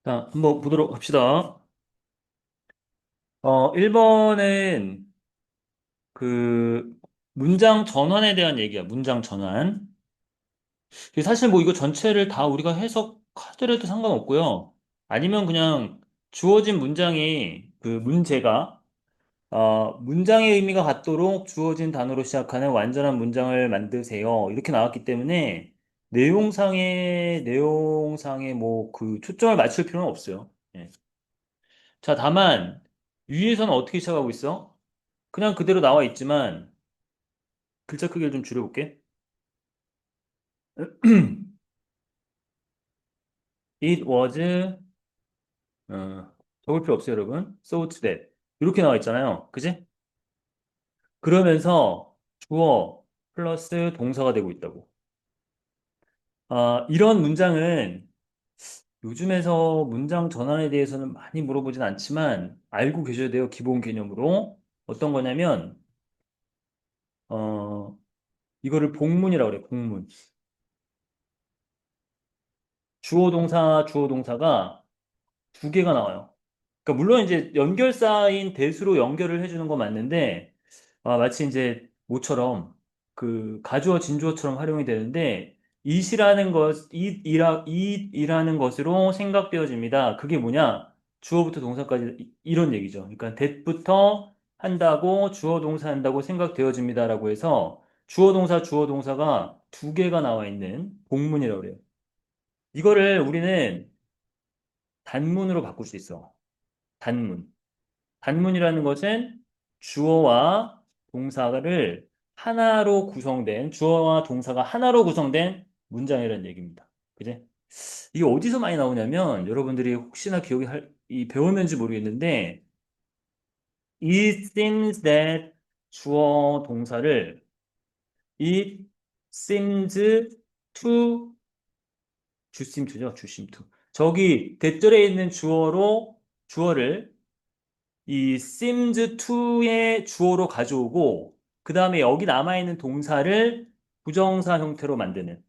자, 한번 보도록 합시다. 1번은 그 문장 전환에 대한 얘기야. 문장 전환. 사실 뭐 이거 전체를 다 우리가 해석하더라도 상관없고요. 아니면 그냥 주어진 문장이 그 문제가 문장의 의미가 같도록 주어진 단어로 시작하는 완전한 문장을 만드세요. 이렇게 나왔기 때문에 내용상에 뭐 그 초점을 맞출 필요는 없어요. 예. 자, 다만 위에서는 어떻게 시작하고 있어? 그냥 그대로 나와 있지만 글자 크기를 좀 줄여볼게. It was 적을 필요 없어요, 여러분. So that 이렇게 나와 있잖아요. 그지? 그러면서 주어 플러스 동사가 되고 있다고. 이런 문장은 요즘에서 문장 전환에 대해서는 많이 물어보진 않지만 알고 계셔야 돼요. 기본 개념으로. 어떤 거냐면 어, 이거를 복문이라고 그래. 복문. 주어 동사가 두 개가 나와요. 그러니까 물론 이제 연결사인 대수로 연결을 해주는 건 맞는데 마치 이제 모처럼 그 가주어 진주어처럼 활용이 되는데 이라는 것으로 생각되어집니다. 그게 뭐냐? 주어부터 동사까지 이런 얘기죠. 그러니까 that부터 한다고 주어 동사 한다고 생각되어집니다라고 해서 주어 동사가 두 개가 나와 있는 복문이라고 그래요. 이거를 우리는 단문으로 바꿀 수 있어. 단문. 단문이라는 것은 주어와 동사를 주어와 동사가 하나로 구성된 문장이라는 얘기입니다. 그지? 이게 어디서 많이 나오냐면, 여러분들이 혹시나 배웠는지 모르겠는데, it seems that 주어 동사를 it seems to 주심투죠, 주심투. 저기 대절에 있는 주어를 이 seems to의 주어로 가져오고 그 다음에 여기 남아있는 동사를 부정사 형태로 만드는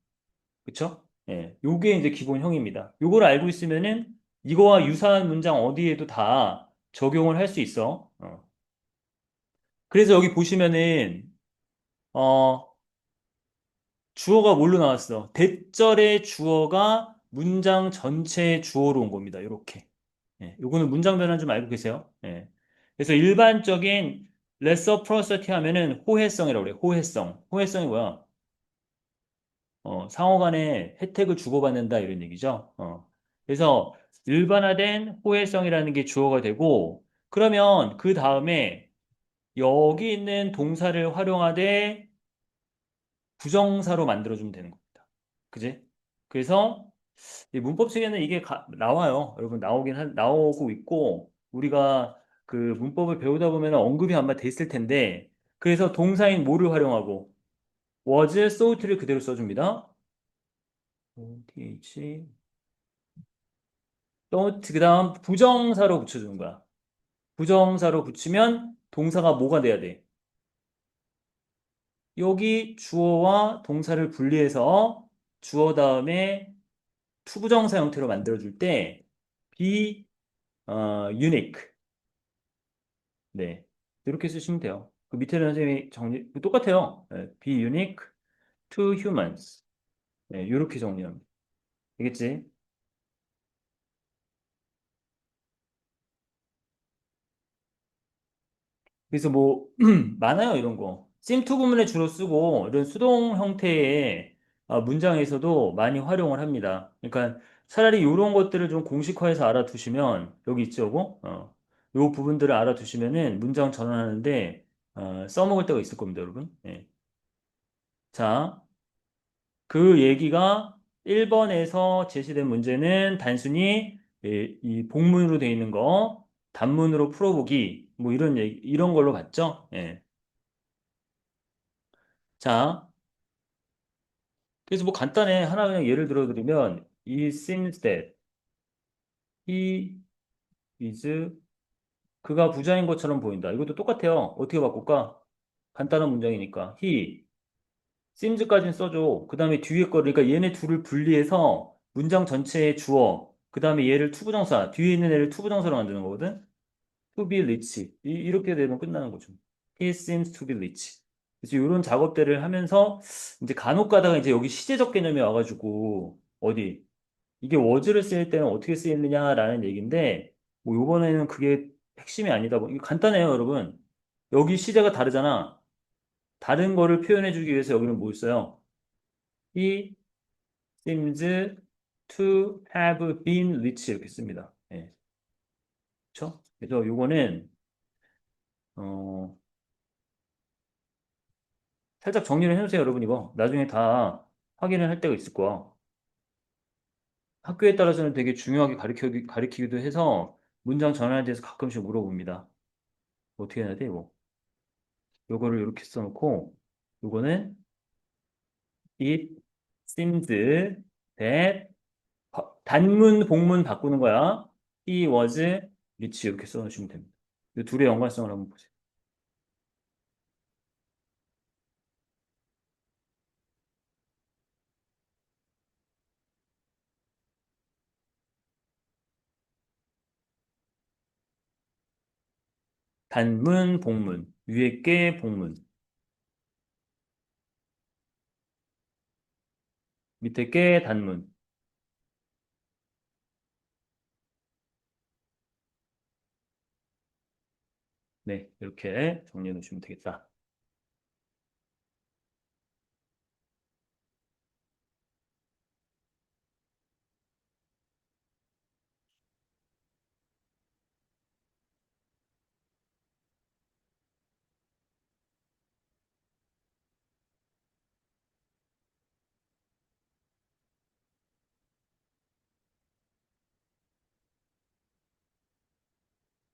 그쵸? 예, 요게 이제 기본형입니다. 요걸 알고 있으면은 이거와 유사한 문장 어디에도 다 적용을 할 수 있어. 그래서 여기 보시면은 어, 주어가 뭘로 나왔어? 대절의 주어가 문장 전체의 주어로 온 겁니다. 이렇게. 예, 요거는 문장 변환 좀 알고 계세요? 예. 그래서 일반적인 레서프로서티 하면은 호혜성이라고 그래요. 호혜성. 호혜성이 뭐야? 상호 간에 혜택을 주고받는다 이런 얘기죠. 그래서 일반화된 호혜성이라는 게 주어가 되고 그러면 그 다음에 여기 있는 동사를 활용하되 부정사로 만들어주면 되는 겁니다. 그지? 그래서 이 문법 책에는 이게 나와요. 여러분 나오고 있고 우리가 그 문법을 배우다 보면 언급이 아마 돼 있을 텐데 그래서 동사인 뭐를 활용하고 was, thought를 그대로 써줍니다. th, thought 그다음 부정사로 붙여주는 거야. 부정사로 붙이면 동사가 뭐가 돼야 돼? 여기 주어와 동사를 분리해서 주어 다음에 투부정사 형태로 만들어줄 때 be unique 네. 이렇게 쓰시면 돼요. 그 밑에는 선생님이 똑같아요. 네. Be unique to humans. 네, 이렇게 정리합니다. 알겠지? 그래서 뭐, 많아요, 이런 거. seem to 구문에 주로 쓰고, 이런 수동 형태의 문장에서도 많이 활용을 합니다. 그러니까 차라리 이런 것들을 좀 공식화해서 알아두시면, 여기 있죠, 요거? 요 부분들을 알아두시면은 문장 전환하는데, 써먹을 때가 있을 겁니다, 여러분. 예. 자, 그 얘기가 1번에서 제시된 문제는 단순히 이 복문으로 되어 있는 거, 단문으로 풀어보기, 뭐 이런 걸로 봤죠? 예. 자, 그래서 뭐 간단해. 하나 그냥 예를 들어드리면, It seems that he is, 그가 부자인 것처럼 보인다. 이것도 똑같아요. 어떻게 바꿀까? 간단한 문장이니까. He, seems까지는 써줘. 그 다음에 뒤에 거, 그러니까 얘네 둘을 분리해서 문장 전체의 주어, 그 다음에 얘를 투부정사, 뒤에 있는 애를 투부정사로 만드는 거거든. to be rich. 이렇게 되면 끝나는 거죠. He seems to be rich. 그래서 이런 작업들을 하면서 이제 간혹 가다가 이제 여기 시제적 개념이 와가지고 어디 이게 was를 쓸 때는 어떻게 쓰이느냐라는 얘기인데 뭐 요번에는 그게 핵심이 아니다 이게 간단해요, 여러분. 여기 시제가 다르잖아. 다른 거를 표현해주기 위해서 여기는 뭐 있어요? He seems to have been rich 이렇게 씁니다. 예. 그렇죠? 그래서 요거는 어, 살짝 정리를 해놓으세요, 여러분. 이거 나중에 다 확인을 할 때가 있을 거야. 학교에 따라서는 되게 중요하게 가르치기도 해서 문장 전환에 대해서 가끔씩 물어봅니다. 어떻게 해야 돼, 이거? 요거를 이렇게 써놓고 요거는 it seems that 단문, 복문 바꾸는 거야. He was rich 이렇게 써놓으시면 됩니다. 이 둘의 연관성을 한번 보세요. 단문, 복문. 위에 게 복문. 밑에 게 단문. 네, 이렇게 정리해 놓으시면 되겠다.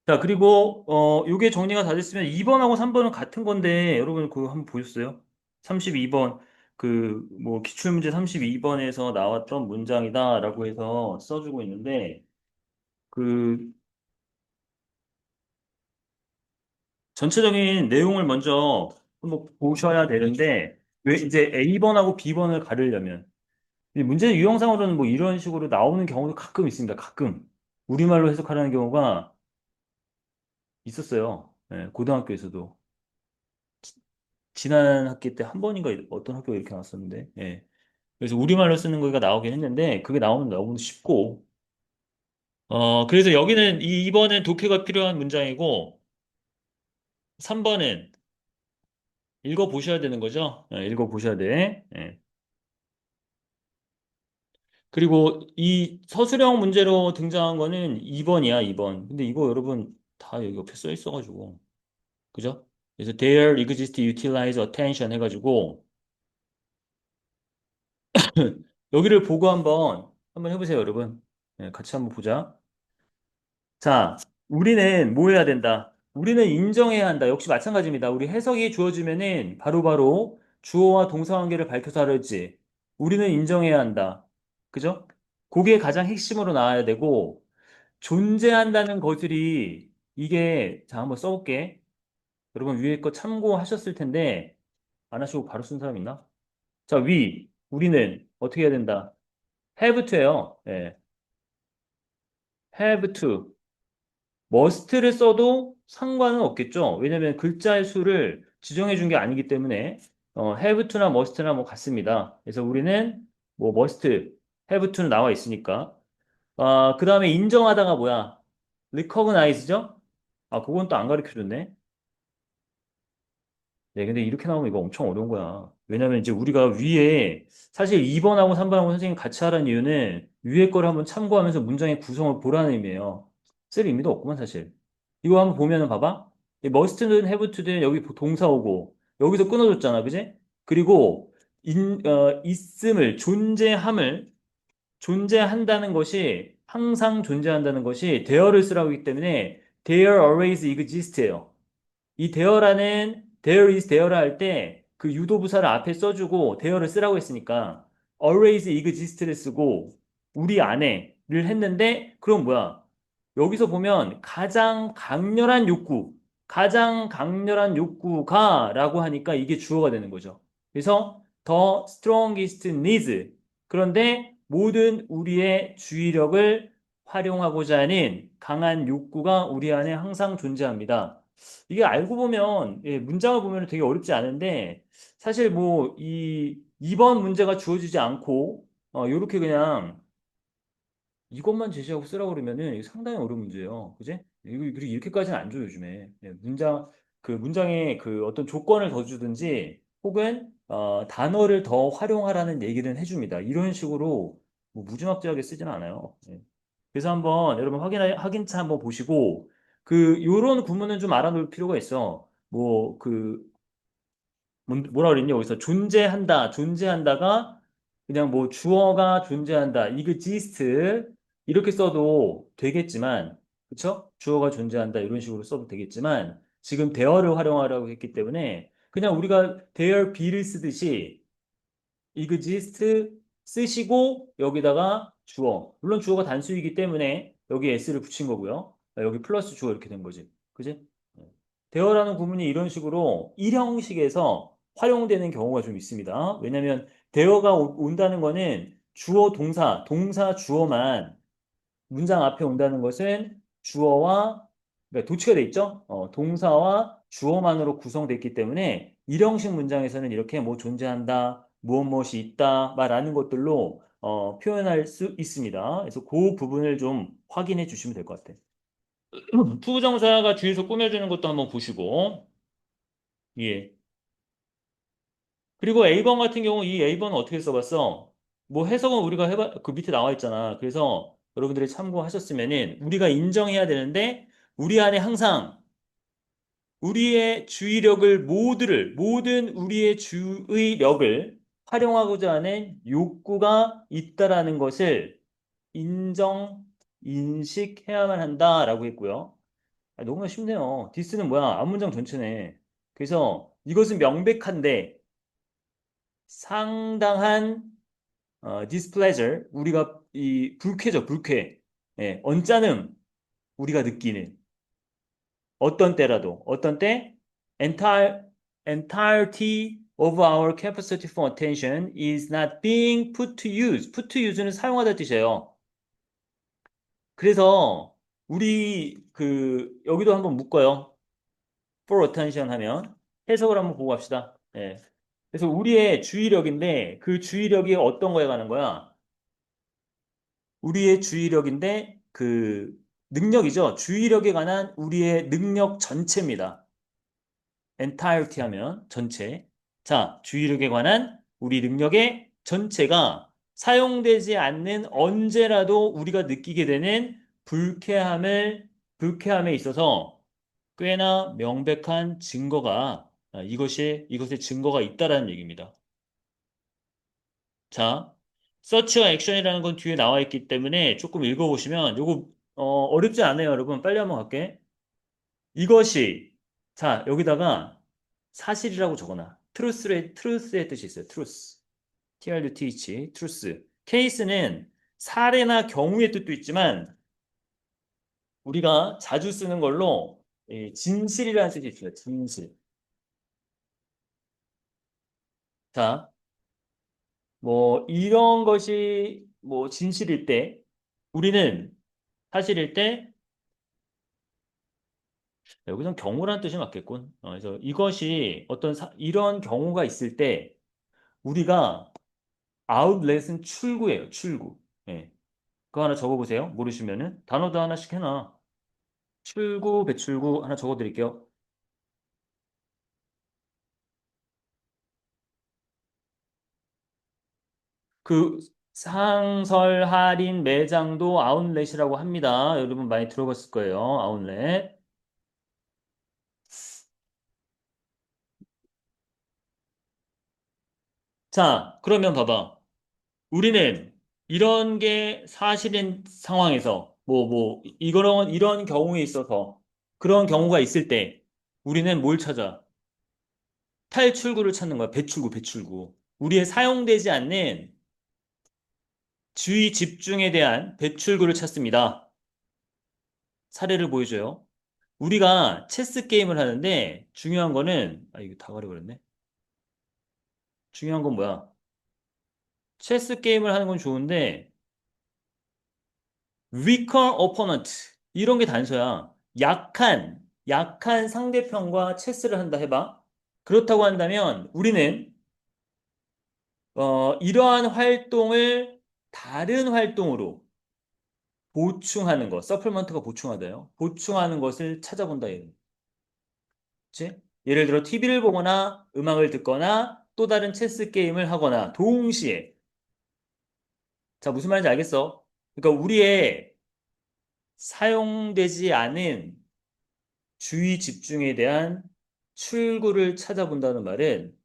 자, 그리고 요게 정리가 다 됐으면 2번하고 3번은 같은 건데 여러분 그거 한번 보셨어요? 32번 그 뭐 기출문제 32번에서 나왔던 문장이다라고 해서 써주고 있는데 그 전체적인 내용을 먼저 한번 보셔야 되는데 왜 이제 A번하고 B번을 가르려면 이 문제 유형상으로는 뭐 이런 식으로 나오는 경우도 가끔 있습니다. 가끔 우리말로 해석하라는 경우가 있었어요. 예, 고등학교에서도. 지난 학기 때 한 번인가 어떤 학교가 이렇게 나왔었는데, 예. 그래서 우리말로 쓰는 거가 나오긴 했는데, 그게 나오면 너무 쉽고, 그래서 여기는 2번은 독해가 필요한 문장이고, 3번은 읽어보셔야 되는 거죠? 예, 읽어보셔야 돼. 예. 그리고 이 서술형 문제로 등장한 거는 2번이야, 2번. 근데 이거 여러분 다 여기 옆에 써 있어가지고, 그죠? 그래서 there exist, utilize, attention 해가지고, 여기를 보고 한번 해보세요, 여러분. 예, 같이 한번 보자. 자, 우리는 뭐 해야 된다? 우리는 인정해야 한다. 역시 마찬가지입니다. 우리 해석이 주어지면은 바로바로 주어와 동사 관계를 밝혀서 하랬지. 우리는 인정해야 한다. 그죠? 그게 가장 핵심으로 나와야 되고, 존재한다는 것들이 이게, 자, 한번 써볼게. 여러분 위에 거 참고하셨을 텐데, 안 하시고 바로 쓴 사람 있나? 자, 우리는 어떻게 해야 된다? have to예요. 예, have to. must를 써도 상관은 없겠죠. 왜냐면 글자의 수를 지정해 준 게 아니기 때문에 have to나 must나 뭐 같습니다. 그래서 우리는 뭐 must, have to는 나와 있으니까. 그 다음에 인정하다가 뭐야? recognize죠? 아, 그건 또 안 가르쳐 줬네. 네, 근데 이렇게 나오면 이거 엄청 어려운 거야. 왜냐면 이제 우리가 위에 사실 2번하고 3번하고 선생님 같이 하라는 이유는 위에 거를 한번 참고하면서 문장의 구성을 보라는 의미예요. 쓸 의미도 없구만, 사실. 이거 한번 보면은 봐봐. 이 must는 have to는 여기 동사 오고 여기서 끊어줬잖아, 그지? 그리고 있음을, 존재한다는 것이 항상 존재한다는 것이 there를 쓰라고 하기 때문에 there always exist예요. 이 there라는 there is there라 할 때 그 유도부사를 앞에 써주고 there를 쓰라고 했으니까 always exist를 쓰고 우리 안에를 했는데 그럼 뭐야? 여기서 보면 가장 강렬한 욕구가 라고 하니까 이게 주어가 되는 거죠. 그래서 the strongest needs 그런데 모든 우리의 주의력을 활용하고자 하는 강한 욕구가 우리 안에 항상 존재합니다. 이게 알고 보면, 예, 문장을 보면 되게 어렵지 않은데, 사실 뭐, 이번 문제가 주어지지 않고, 요렇게 그냥 이것만 제시하고 쓰라고 그러면은 이게 상당히 어려운 문제예요. 그지? 그리고 이렇게까지는 안 줘요, 요즘에. 예, 문장에 그 어떤 조건을 더 주든지, 혹은, 단어를 더 활용하라는 얘기는 해줍니다. 이런 식으로 뭐 무지막지하게 쓰지는 않아요. 예. 그래서 한번 여러분 확인차 한번 보시고, 요런 구문은 좀 알아놓을 필요가 있어. 뭐라 그랬니? 여기서 존재한다가 그냥 뭐 주어가 존재한다. exist 이렇게 써도 되겠지만, 그쵸? 주어가 존재한다 이런 식으로 써도 되겠지만, 지금 대어를 활용하라고 했기 때문에 그냥 우리가 there be를 쓰듯이 exist 쓰시고 여기다가 주어. 물론 주어가 단수이기 때문에 여기 s를 붙인 거고요. 여기 플러스 주어 이렇게 된 거지. 그지? 대어라는 구문이 이런 식으로 일형식에서 활용되는 경우가 좀 있습니다. 왜냐하면 대어가 온다는 거는 주어, 동사, 주어만 문장 앞에 온다는 것은 주어와 그러니까 도치가 돼 있죠. 동사와 주어만으로 구성됐기 때문에 일형식 문장에서는 이렇게 뭐 존재한다, 무엇이 있다, 말하는 것들로 표현할 수 있습니다. 그래서 그 부분을 좀 확인해 주시면 될 것 같아요. 투부정사가 뒤에서 꾸며주는 것도 한번 보시고, 예. 그리고 A번 같은 경우 이 A번은 어떻게 써봤어? 뭐 해석은 우리가 그 밑에 나와 있잖아. 그래서 여러분들이 참고하셨으면은 우리가 인정해야 되는데 우리 안에 항상 우리의 주의력을 모든 우리의 주의력을 활용하고자 하는 욕구가 있다라는 것을 인식해야만 한다라고 했고요. 너무나 쉽네요. 디스는 뭐야? 앞문장 전체네. 그래서 이것은 명백한데 상당한 displeasure 우리가 이 불쾌죠, 불쾌. 예, 언짢음 우리가 느끼는 어떤 때 entire entirety of our capacity for attention is not being put to use. put to use는 사용하다 뜻이에요. 그래서 우리 여기도 한번 묶어요. for attention 하면 해석을 한번 보고 갑시다. 예. 그래서 우리의 주의력인데 그 주의력이 어떤 거에 가는 거야? 우리의 주의력인데 능력이죠. 주의력에 관한 우리의 능력 전체입니다. entirety 하면 전체. 자, 주의력에 관한 우리 능력의 전체가 사용되지 않는 언제라도 우리가 느끼게 되는 불쾌함에 있어서 꽤나 명백한 증거가 이것의 증거가 있다라는 얘기입니다. 자, 서치와 액션이라는 건 뒤에 나와 있기 때문에 조금 읽어보시면 요거 어렵지 않아요, 여러분. 빨리 한번 갈게. 이것이 자, 여기다가 사실이라고 적어놔. truth의 뜻이 있어요. truth. truth, truth. 케이스는 사례나 경우의 뜻도 있지만 우리가 자주 쓰는 걸로 진실이라는 뜻이 있어요. 진실. 자, 뭐 이런 것이 뭐 진실일 때 우리는 사실일 때 여기선 경우라는 뜻이 맞겠군. 그래서 이것이 이런 경우가 있을 때 우리가 outlet은 출구예요. 출구. 예. 그거 하나 적어보세요. 모르시면은 단어도 하나씩 해놔. 출구, 배출구 하나 적어드릴게요. 그 상설 할인 매장도 아웃렛이라고 합니다. 여러분 많이 들어봤을 거예요. 아웃렛. 자, 그러면 봐봐. 우리는 이런 게 사실인 상황에서 이런 경우에 있어서 그런 경우가 있을 때 우리는 뭘 찾아? 탈출구를 찾는 거야. 배출구. 우리의 사용되지 않는 주의 집중에 대한 배출구를 찾습니다. 사례를 보여줘요. 우리가 체스 게임을 하는데 중요한 거는 이거 다 가려버렸네. 중요한 건 뭐야? 체스 게임을 하는 건 좋은데 weaker opponent. 이런 게 단서야. 약한 상대편과 체스를 한다 해봐. 그렇다고 한다면 우리는 이러한 활동을 다른 활동으로 보충하는 것, 서플먼트가 보충하다요. 보충하는 것을 찾아본다. 그치? 예를 들어 TV를 보거나 음악을 듣거나 또 다른 체스 게임을 하거나 동시에 자 무슨 말인지 알겠어? 그러니까 우리의 사용되지 않은 주의 집중에 대한 출구를 찾아본다는 말은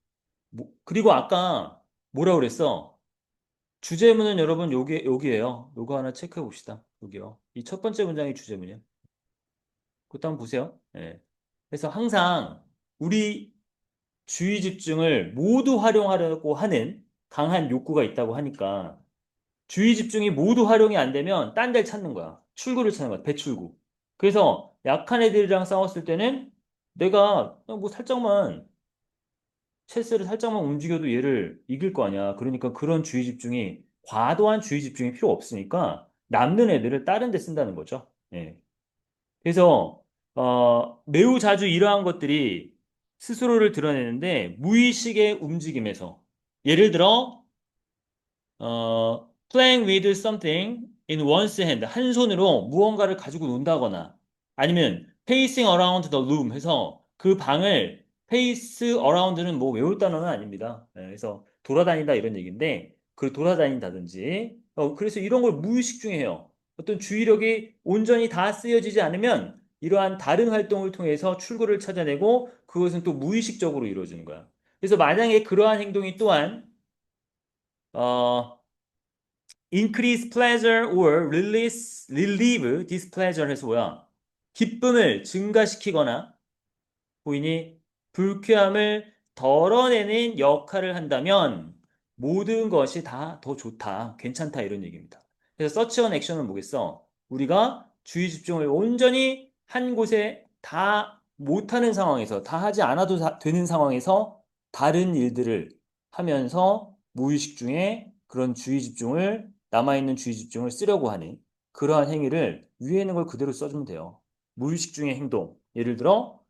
그리고 아까 뭐라 그랬어? 주제문은 여러분 여기에요. 요거 하나 체크해 봅시다. 여기요. 이 첫 번째 문장이 주제문이에요. 그것도 한번 보세요. 예. 그래서 항상 우리 주의 집중을 모두 활용하려고 하는 강한 욕구가 있다고 하니까 주의 집중이 모두 활용이 안 되면 딴 데를 찾는 거야. 출구를 찾는 거야. 배출구. 그래서 약한 애들이랑 싸웠을 때는 내가 뭐 살짝만 체스를 살짝만 움직여도 얘를 이길 거 아니야. 그러니까 그런 주의 집중이 과도한 주의 집중이 필요 없으니까 남는 애들을 다른 데 쓴다는 거죠. 예. 그래서 매우 자주 이러한 것들이 스스로를 드러내는데 무의식의 움직임에서 예를 들어 playing with something in one's hand 한 손으로 무언가를 가지고 논다거나 아니면 pacing around the room 해서 그 방을 pace around는 뭐 외울 단어는 아닙니다. 네, 그래서 돌아다닌다 이런 얘기인데 그 돌아다닌다든지 그래서 이런 걸 무의식 중에 해요. 어떤 주의력이 온전히 다 쓰여지지 않으면 이러한 다른 활동을 통해서 출구를 찾아내고 그것은 또 무의식적으로 이루어지는 거야. 그래서 만약에 그러한 행동이 또한 어, increase pleasure or relieve displeasure 해서 뭐야? 기쁨을 증가시키거나 부인이 불쾌함을 덜어내는 역할을 한다면 모든 것이 다 더 좋다, 괜찮다 이런 얘기입니다. 그래서 서치 온 액션은 뭐겠어? 우리가 주의 집중을 온전히 한 곳에 다 못하는 상황에서, 다 하지 않아도 되는 상황에서 다른 일들을 하면서 무의식 중에 그런 주의 집중을, 남아있는 주의 집중을 쓰려고 하는 그러한 행위를 위에 있는 걸 그대로 써주면 돼요. 무의식 중의 행동. 예를 들어,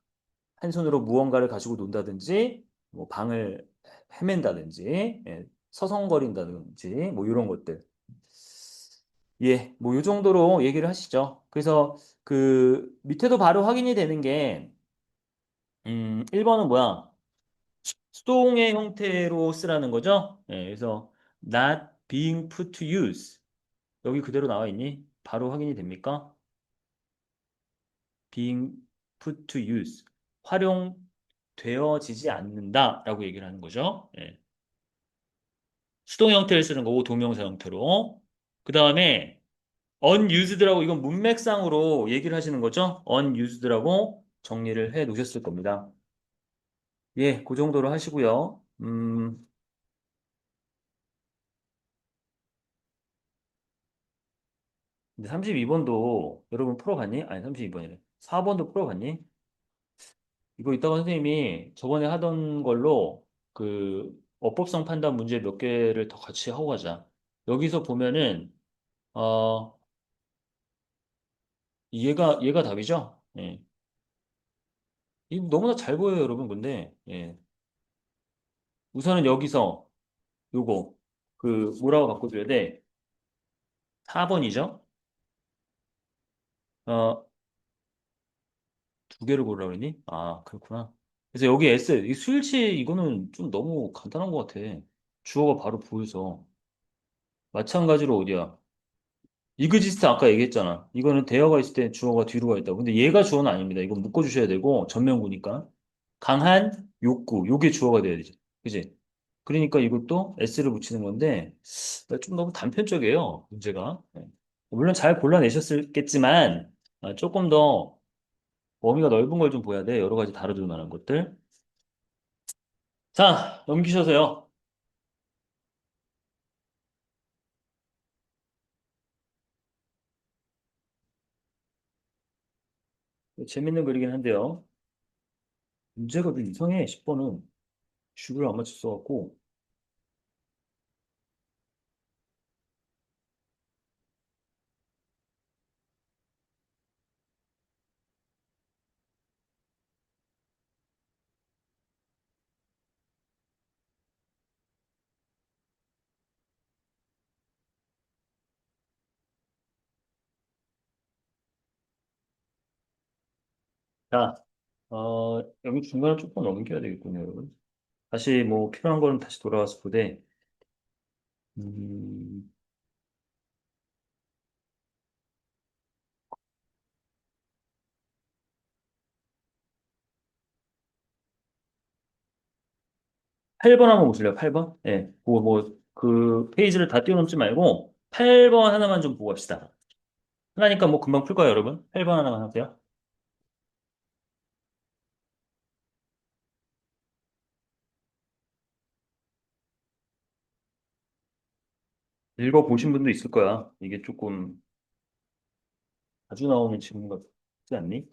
한 손으로 무언가를 가지고 논다든지, 뭐 방을 헤맨다든지, 예, 서성거린다든지, 뭐 이런 것들. 예, 뭐 이 정도로 얘기를 하시죠. 그래서 그 밑에도 바로 확인이 되는 게, 1번은 뭐야? 수동의 형태로 쓰라는 거죠. 예, 그래서 not being put to use. 여기 그대로 나와 있니? 바로 확인이 됩니까? being put to use. 활용되어지지 않는다라고 얘기를 하는 거죠. 예. 수동 형태를 쓰는 거고 동명사 형태로. 그 다음에 unused라고 이건 문맥상으로 얘기를 하시는 거죠. unused라고 정리를 해 놓으셨을 겁니다. 예, 그 정도로 하시고요. 근데 32번도 여러분 풀어봤니? 아니, 32번이래. 4번도 풀어봤니? 이거 이따가 선생님이 저번에 하던 걸로 그 어법성 판단 문제 몇 개를 더 같이 하고 가자. 여기서 보면은 어 얘가 답이죠? 예. 이거 너무나 잘 보여요, 여러분. 근데 예. 우선은 여기서 요거 그 뭐라고 바꿔줘야 돼? 4번이죠? 어, 두 개를 고르라고 그랬니? 아, 그렇구나. 그래서 여기 S, 이 수일치 이거는 좀 너무 간단한 것 같아. 주어가 바로 보여서. 마찬가지로 어디야? 이그지스트 아까 얘기했잖아. 이거는 대어가 있을 때 주어가 뒤로 가 있다고. 근데 얘가 주어는 아닙니다. 이건 묶어주셔야 되고, 전면구니까. 강한 욕구, 요게 주어가 돼야 되죠. 그지? 그러니까 이것도 S를 붙이는 건데, 좀 너무 단편적이에요, 문제가. 네. 물론 잘 골라내셨겠지만, 조금 더 범위가 넓은 걸 좀 보여야 돼. 여러 가지 다뤄줄 만한 것들. 자, 넘기셔서요. 재밌는 글이긴 한데요. 문제가 좀 이상해, 10번은. 슈를 안 맞췄어갖고. 자, 여기 중간을 조금 넘겨야 되겠군요, 여러분. 다시 뭐 필요한 거는 다시 돌아와서 보되, 음, 8번 한번 보실래요? 8번? 예. 그 페이지를 다 띄워놓지 말고 8번 하나만 좀 보고 갑시다. 하나니까 뭐 금방 풀 거예요, 여러분. 8번 하나만 하세요. 읽어보신 분도 있을 거야. 이게 조금 자주 나오는 질문 같지 않니?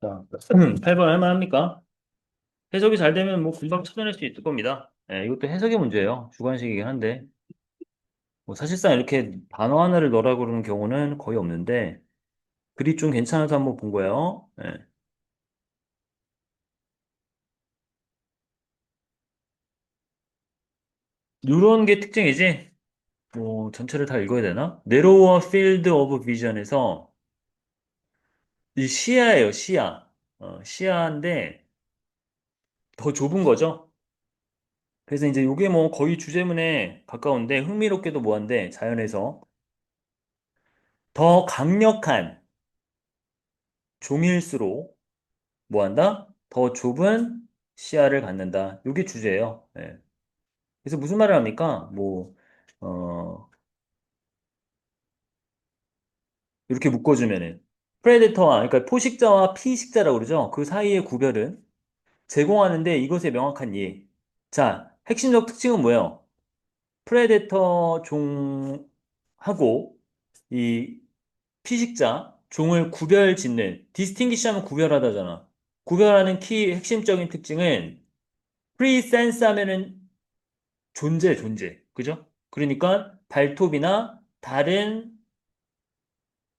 자, 8번 할만합니까? 해석이 잘 되면 뭐 금방 찾아낼 수 있을 겁니다. 예, 이것도 해석의 문제예요. 주관식이긴 한데. 뭐 사실상 이렇게 단어 하나를 넣으라고 그러는 경우는 거의 없는데, 글이 좀 괜찮아서 한번 본 거예요. 예. 이런 게 특징이지? 뭐, 전체를 다 읽어야 되나? Narrower field of vision에서 이 시야예요, 시야. 시야인데 더 좁은 거죠? 그래서 이제 이게 뭐 거의 주제문에 가까운데 흥미롭게도 뭐한데 자연에서 더 강력한 종일수록 뭐한다? 더 좁은 시야를 갖는다. 이게 주제예요. 예. 그래서 무슨 말을 합니까? 어, 이렇게 묶어주면은 프레데터와 그러니까 포식자와 피식자라고 그러죠. 그 사이의 구별은 제공하는데 이것의 명확한 이해. 자, 핵심적 특징은 뭐예요? 프레데터 종하고 이 피식자 종을 구별 짓는 디스팅기시 하면 구별하다잖아. 구별하는 키 핵심적인 특징은 프리센스 하면은 존재. 그죠? 그러니까 발톱이나 다른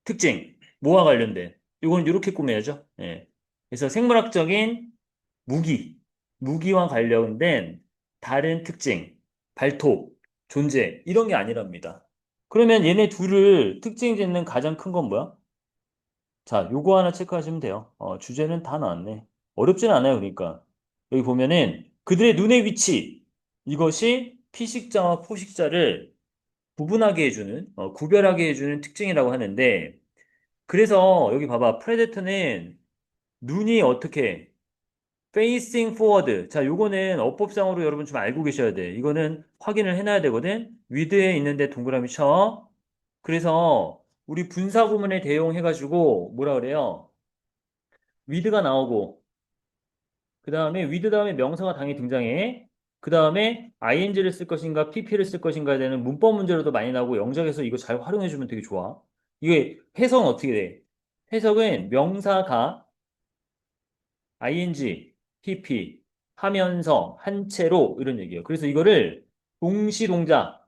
특징, 뭐와 관련된. 이건 이렇게 꾸며야죠. 예. 그래서 생물학적인 무기, 무기와 관련된 다른 특징, 발톱, 존재, 이런 게 아니랍니다. 그러면 얘네 둘을 특징 짓는 가장 큰 건 뭐야? 자, 요거 하나 체크하시면 돼요. 주제는 다 나왔네. 어렵진 않아요, 그러니까. 여기 보면은 그들의 눈의 위치, 이것이 피식자와 포식자를 구분하게 해주는, 구별하게 해주는 특징이라고 하는데, 그래서 여기 봐봐. 프레데터는 눈이 어떻게, facing forward. 자, 요거는 어법상으로 여러분 좀 알고 계셔야 돼. 이거는 확인을 해놔야 되거든. with에 있는데 동그라미 쳐. 그래서 우리 분사 구문에 대용해가지고 뭐라 그래요? with가 나오고, 그 다음에 with 다음에 명사가 당연히 등장해. 그 다음에 ing를 쓸 것인가, pp를 쓸 것인가에 대한 문법 문제로도 많이 나오고 영작에서 이거 잘 활용해주면 되게 좋아. 이게 해석은 어떻게 돼? 해석은 명사가 ing, pp 하면서 한 채로 이런 얘기예요. 그래서 이거를 동시동작,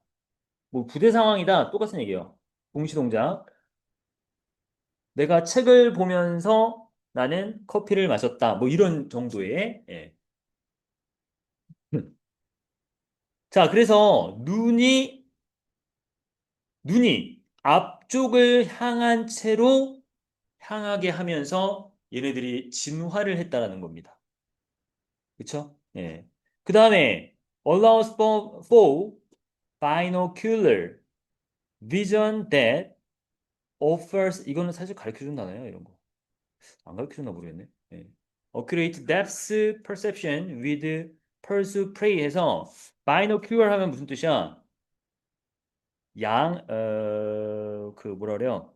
뭐 부대 상황이다 똑같은 얘기예요. 동시동작. 내가 책을 보면서 나는 커피를 마셨다. 뭐 이런 정도의. 예. 자, 그래서 눈이 앞쪽을 향한 채로 향하게 하면서 얘네들이 진화를 했다라는 겁니다. 그쵸? 예. 그 다음에 allows for binocular vision that offers 이거는 사실 가르쳐 준다나요? 이런 거. 안 가르쳐 줬나 모르겠네. 예. accurate depth perception with pursuit prey 해서 binocular 하면 무슨 뜻이야? 그 뭐라 그래요?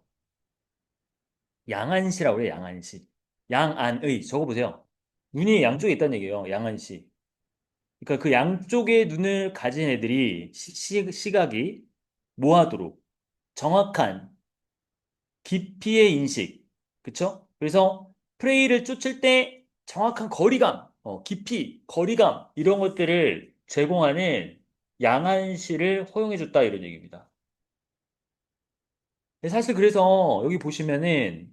양안시라고 그래요, 양안시. 양안의. 적어보세요. 눈이 양쪽에 있다는 얘기예요, 양안시. 그러니까 그 양쪽의 눈을 가진 애들이 시각이 뭐하도록 정확한 깊이의 인식. 그쵸? 그래서 프레이를 쫓을 때 정확한 거리감, 깊이, 거리감, 이런 것들을 제공하는 양안시를 허용해줬다, 이런 얘기입니다. 사실 그래서 여기 보시면은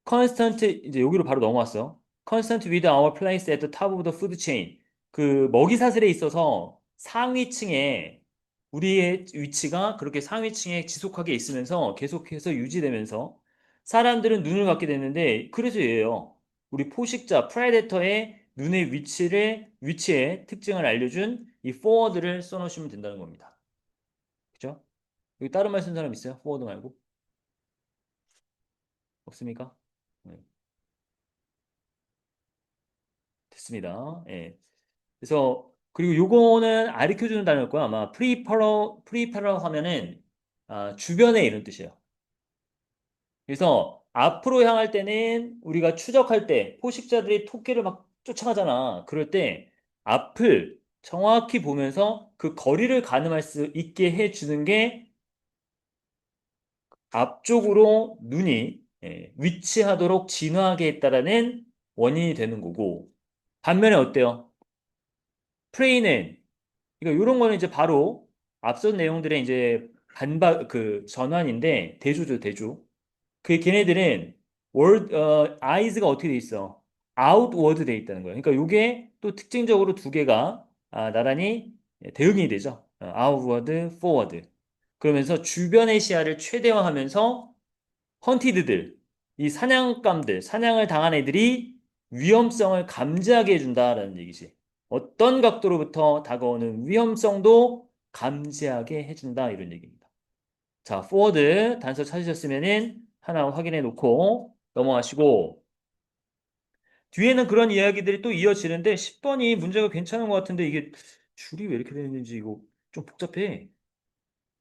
constant 이제 여기로 바로 넘어왔어. constant with our place at the top of the food chain. 그 먹이 사슬에 있어서 상위층에 우리의 위치가 그렇게 상위층에 지속하게 있으면서 계속해서 유지되면서 사람들은 눈을 갖게 되는데 그래서 얘예요. 우리 포식자 프레데터의 눈의 위치의 특징을 알려준 이 forward를 써놓으시면 된다는 겁니다. 그죠? 여기 다른 말 쓴 사람 있어요? forward 말고 없습니까? 네, 됐습니다. 예. 그래서 그리고 요거는 가르쳐주는 단어일 거야. 아마 프리퍼럴 하면은 주변에 이런 뜻이에요. 그래서 앞으로 향할 때는 우리가 추적할 때 포식자들이 토끼를 막 쫓아가잖아. 그럴 때 앞을 정확히 보면서 그 거리를 가늠할 수 있게 해주는 게 앞쪽으로 눈이 위치하도록 진화하게 했다라는 원인이 되는 거고 반면에 어때요? 프레이는 그러니까 이런 거는 이제 바로 앞선 내용들의 이제 전환인데 대조죠, 대조. 그 걔네들은 eyes가 어떻게 돼 있어? outward 돼 있다는 거예요. 그러니까 이게 또 특징적으로 두 개가 나란히 대응이 되죠. outward, forward. 그러면서 주변의 시야를 최대화하면서 헌티드들, 이 사냥감들, 사냥을 당한 애들이 위험성을 감지하게 해준다라는 얘기지. 어떤 각도로부터 다가오는 위험성도 감지하게 해준다 이런 얘기입니다. 자, 포워드 단서 찾으셨으면은 하나 확인해 놓고 넘어가시고 뒤에는 그런 이야기들이 또 이어지는데 10번이 문제가 괜찮은 것 같은데 이게 줄이 왜 이렇게 되는지 이거 좀 복잡해.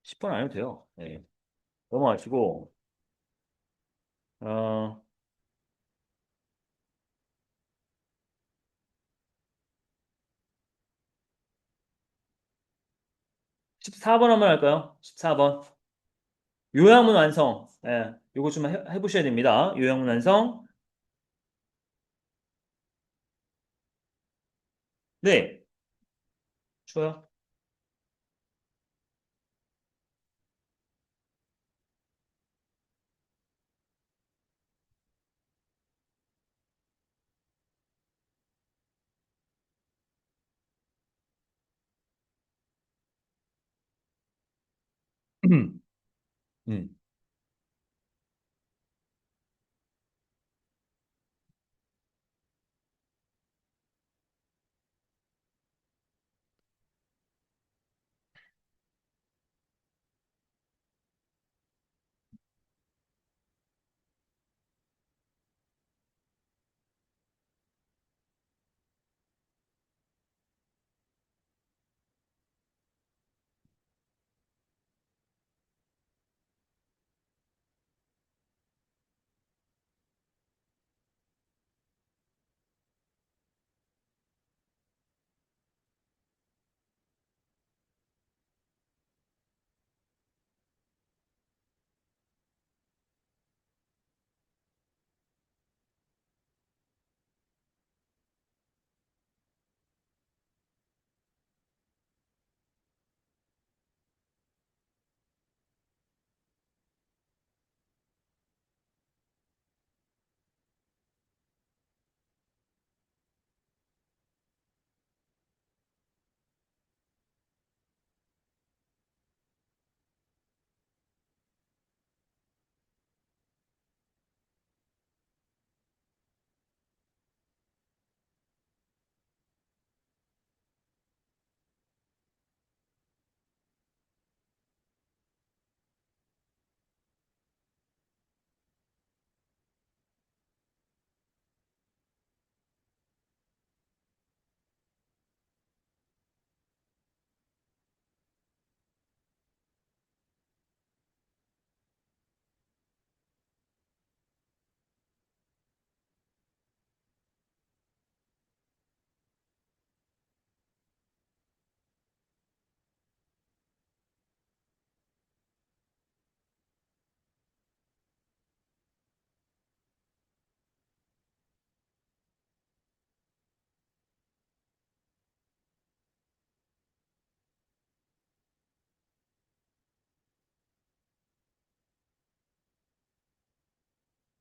10번 안 해도 돼요. 네. 넘어가시고 어, 14번 한번 할까요? 14번. 요양문 완성. 예, 요거 좀 해보셔야 됩니다. 요양문 완성. 네, 좋아요. 음.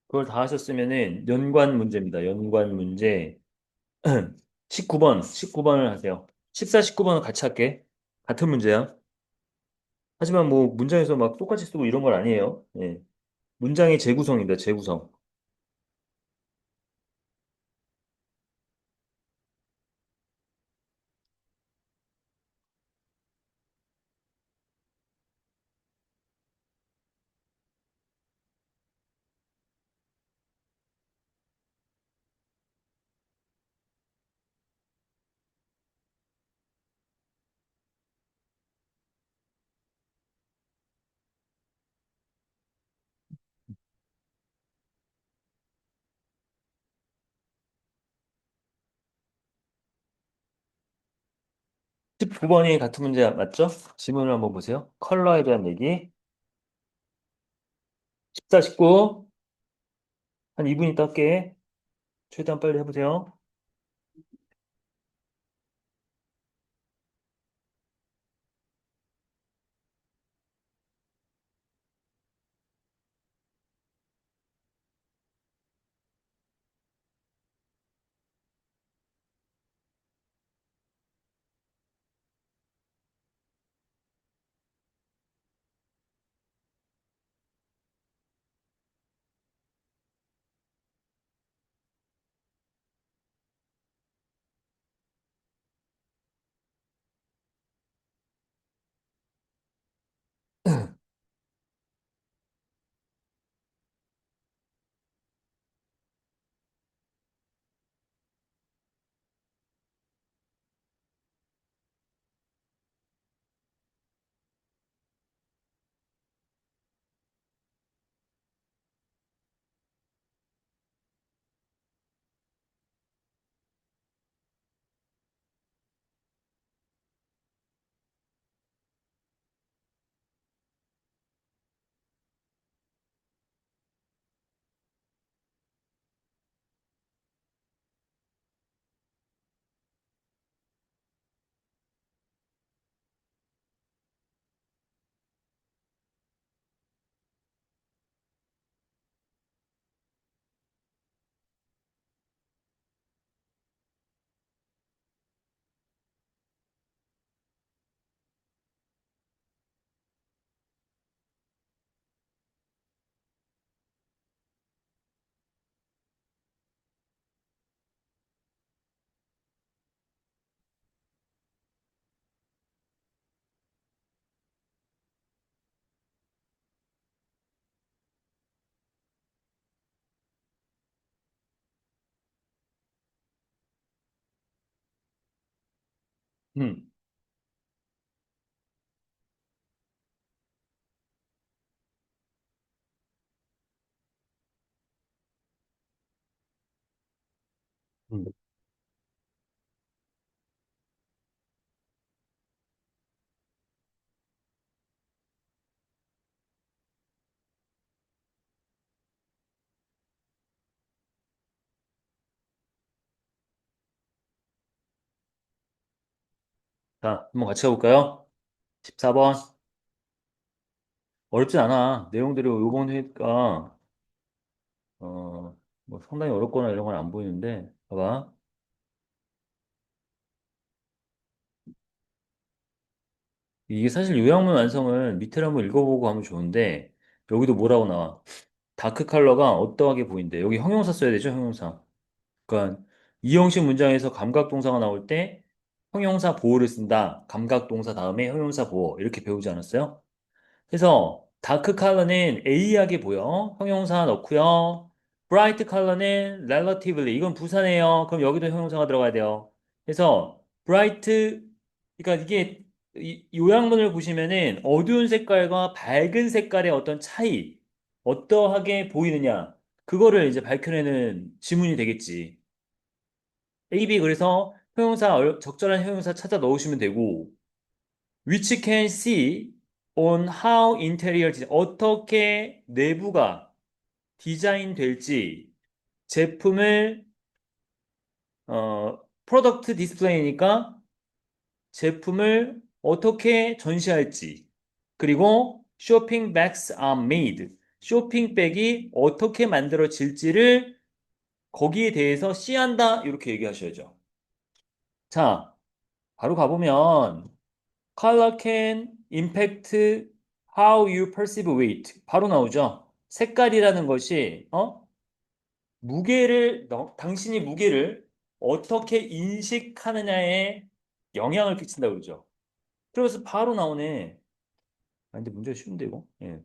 그걸 다 하셨으면은 연관 문제입니다. 연관 문제. 19번을 하세요. 14, 19번은 같이 할게. 같은 문제야. 하지만 뭐 문장에서 막 똑같이 쓰고 이런 건 아니에요. 예. 문장의 재구성입니다. 재구성. 십 19번이 같은 문제 맞죠? 지문을 한번 보세요. 컬러에 대한 얘기. 14, 19. 한 2분 있다 할게. 최대한 빨리 해보세요. 음. 음. 자, 한번 같이 해볼까요? 14번. 어렵진 않아. 내용들이 요번 회가, 뭐 상당히 어렵거나 이런 건 안 보이는데, 봐봐. 이게 사실 요약문 완성을 밑에를 한번 읽어보고 하면 좋은데, 여기도 뭐라고 나와? 다크 컬러가 어떠하게 보인대. 여기 형용사 써야 되죠, 형용사. 그러니까 이 형식 문장에서 감각 동사가 나올 때 형용사 보호를 쓴다. 감각 동사 다음에 형용사 보호. 이렇게 배우지 않았어요? 그래서 다크 컬러는 A하게 보여. 형용사 넣고요. 브라이트 컬러는 relatively. 이건 부사네요. 그럼 여기도 형용사가 들어가야 돼요. 그래서 브라이트 그러니까 이게 요약문을 보시면은 어두운 색깔과 밝은 색깔의 어떤 차이 어떠하게 보이느냐 그거를 이제 밝혀내는 지문이 되겠지. A, B 그래서 형용사 적절한 형용사 찾아 넣으시면 되고 which can see on how interior 어떻게 내부가 디자인 될지 제품을 프로덕트 디스플레이니까 제품을 어떻게 전시할지 그리고 shopping bags are made 쇼핑백이 어떻게 만들어질지를 거기에 대해서 시한다. 이렇게 얘기하셔야죠. 자, 바로 가보면 color can impact how you perceive weight. 바로 나오죠. 색깔이라는 것이 당신이 무게를 어떻게 인식하느냐에 영향을 끼친다고 그러죠. 그래서 바로 나오네. 아, 근데 문제가 쉬운데 이거. 예.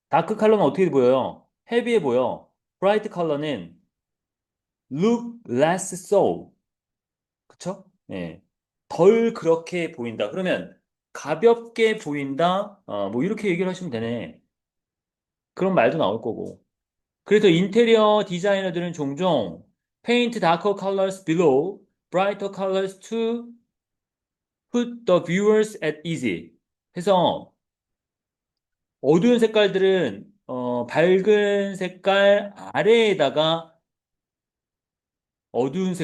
다크 컬러는 어떻게 보여요? 헤비해 보여. 브라이트 컬러는 look less so. 그쵸? 예. 덜 그렇게 보인다. 그러면 가볍게 보인다. 뭐 이렇게 얘기를 하시면 되네. 그런 말도 나올 거고. 그래서 인테리어 디자이너들은 종종 paint darker colors below brighter colors to put the viewers at easy. 해서 어두운 색깔들은 밝은 색깔 아래에다가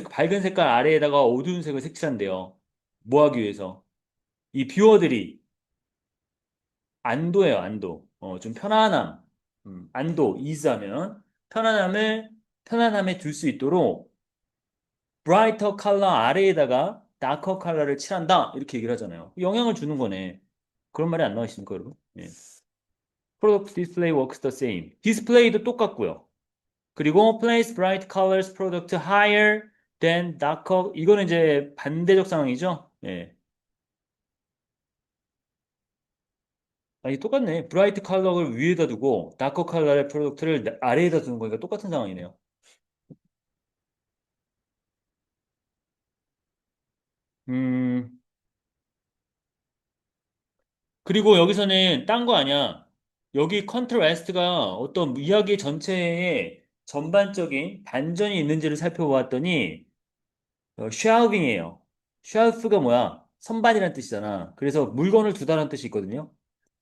밝은 색깔 아래에다가 어두운 색을 색칠한대요. 뭐 하기 위해서? 이 뷰어들이 안도예요, 안도. 좀 편안함. 안도, ease 하면 편안함에 둘 수 있도록 브라이터 컬러 아래에다가 다커 컬러를 칠한다. 이렇게 얘기를 하잖아요. 영향을 주는 거네. 그런 말이 안 나와있습니까, 여러분? 예. Product display works the same. 디스플레이도 똑같고요. 그리고 place bright colors product higher than darker. 이거는 이제 반대적 상황이죠. 예. 아니, 똑같네. 브라이트 컬러를 위에다 두고 다커 컬러의 프로덕트를 아래에다 두는 거니까 똑같은 상황이네요. 음, 그리고 여기서는 딴 거 아니야. 여기 컨트라스트가 어떤 이야기 전체에 전반적인 반전이 있는지를 살펴보았더니 쉘빙이에요. 쉘프가 뭐야? 선반이라는 뜻이잖아. 그래서 물건을 두다라는 뜻이 있거든요.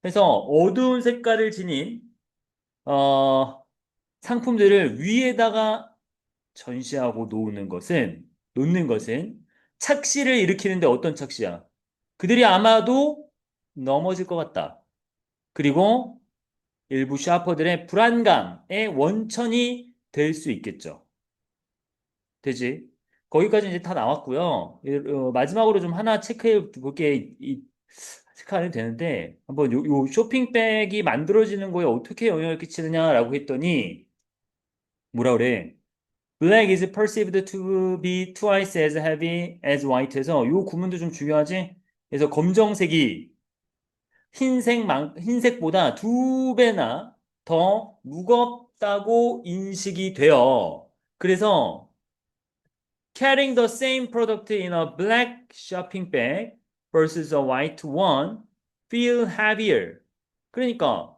그래서 어두운 색깔을 지닌 어, 상품들을 위에다가 전시하고 놓는 것은 착시를 일으키는데 어떤 착시야? 그들이 아마도 넘어질 것 같다. 그리고 일부 샤퍼들의 불안감의 원천이 될 수 있겠죠. 되지? 거기까지 이제 다 나왔고요. 마지막으로 좀 하나 체크해 볼게. 체크 안 해도 되는데, 한번 요 쇼핑백이 만들어지는 거에 어떻게 영향을 끼치느냐라고 했더니, 뭐라 그래? Black is perceived to be twice as heavy as white 해서 요 구문도 좀 중요하지? 그래서 검정색이 흰색보다 두 배나 더 무겁다고 인식이 돼요. 그래서 carrying the same product in a black shopping bag versus a white one feel heavier. 그러니까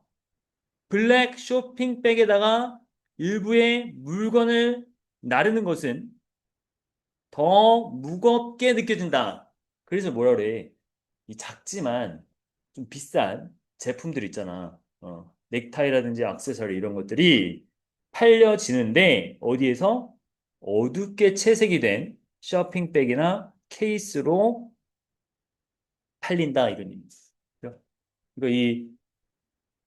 블랙 쇼핑백에다가 일부의 물건을 나르는 것은 더 무겁게 느껴진다. 그래서 뭐라 그래? 이 작지만 좀 비싼 제품들 있잖아. 넥타이라든지 액세서리 이런 것들이 팔려지는데 어디에서 어둡게 채색이 된 쇼핑백이나 케이스로 팔린다 이런 의미입니다. 그러니까 이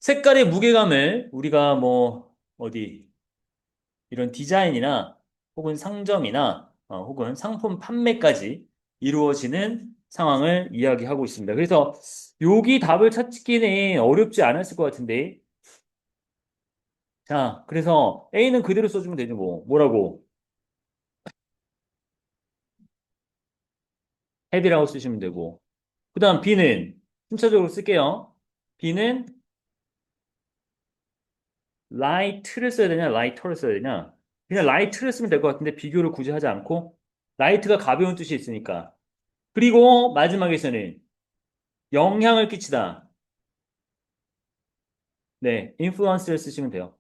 색깔의 무게감을 우리가 뭐 어디 이런 디자인이나 혹은 상점이나 혹은 상품 판매까지 이루어지는 상황을 이야기하고 있습니다. 그래서 여기 답을 찾기는 어렵지 않았을 것 같은데. 자, 그래서 A는 그대로 써주면 되죠, 뭐. 뭐라고? heavy라고 쓰시면 되고. 그 다음 B는 순차적으로 쓸게요. B는 light를 써야 되냐, lighter를 써야 되냐? 그냥 light를 쓰면 될 것 같은데 비교를 굳이 하지 않고 light가 가벼운 뜻이 있으니까. 그리고 마지막에서는 영향을 끼치다. 네, influence를 쓰시면 돼요.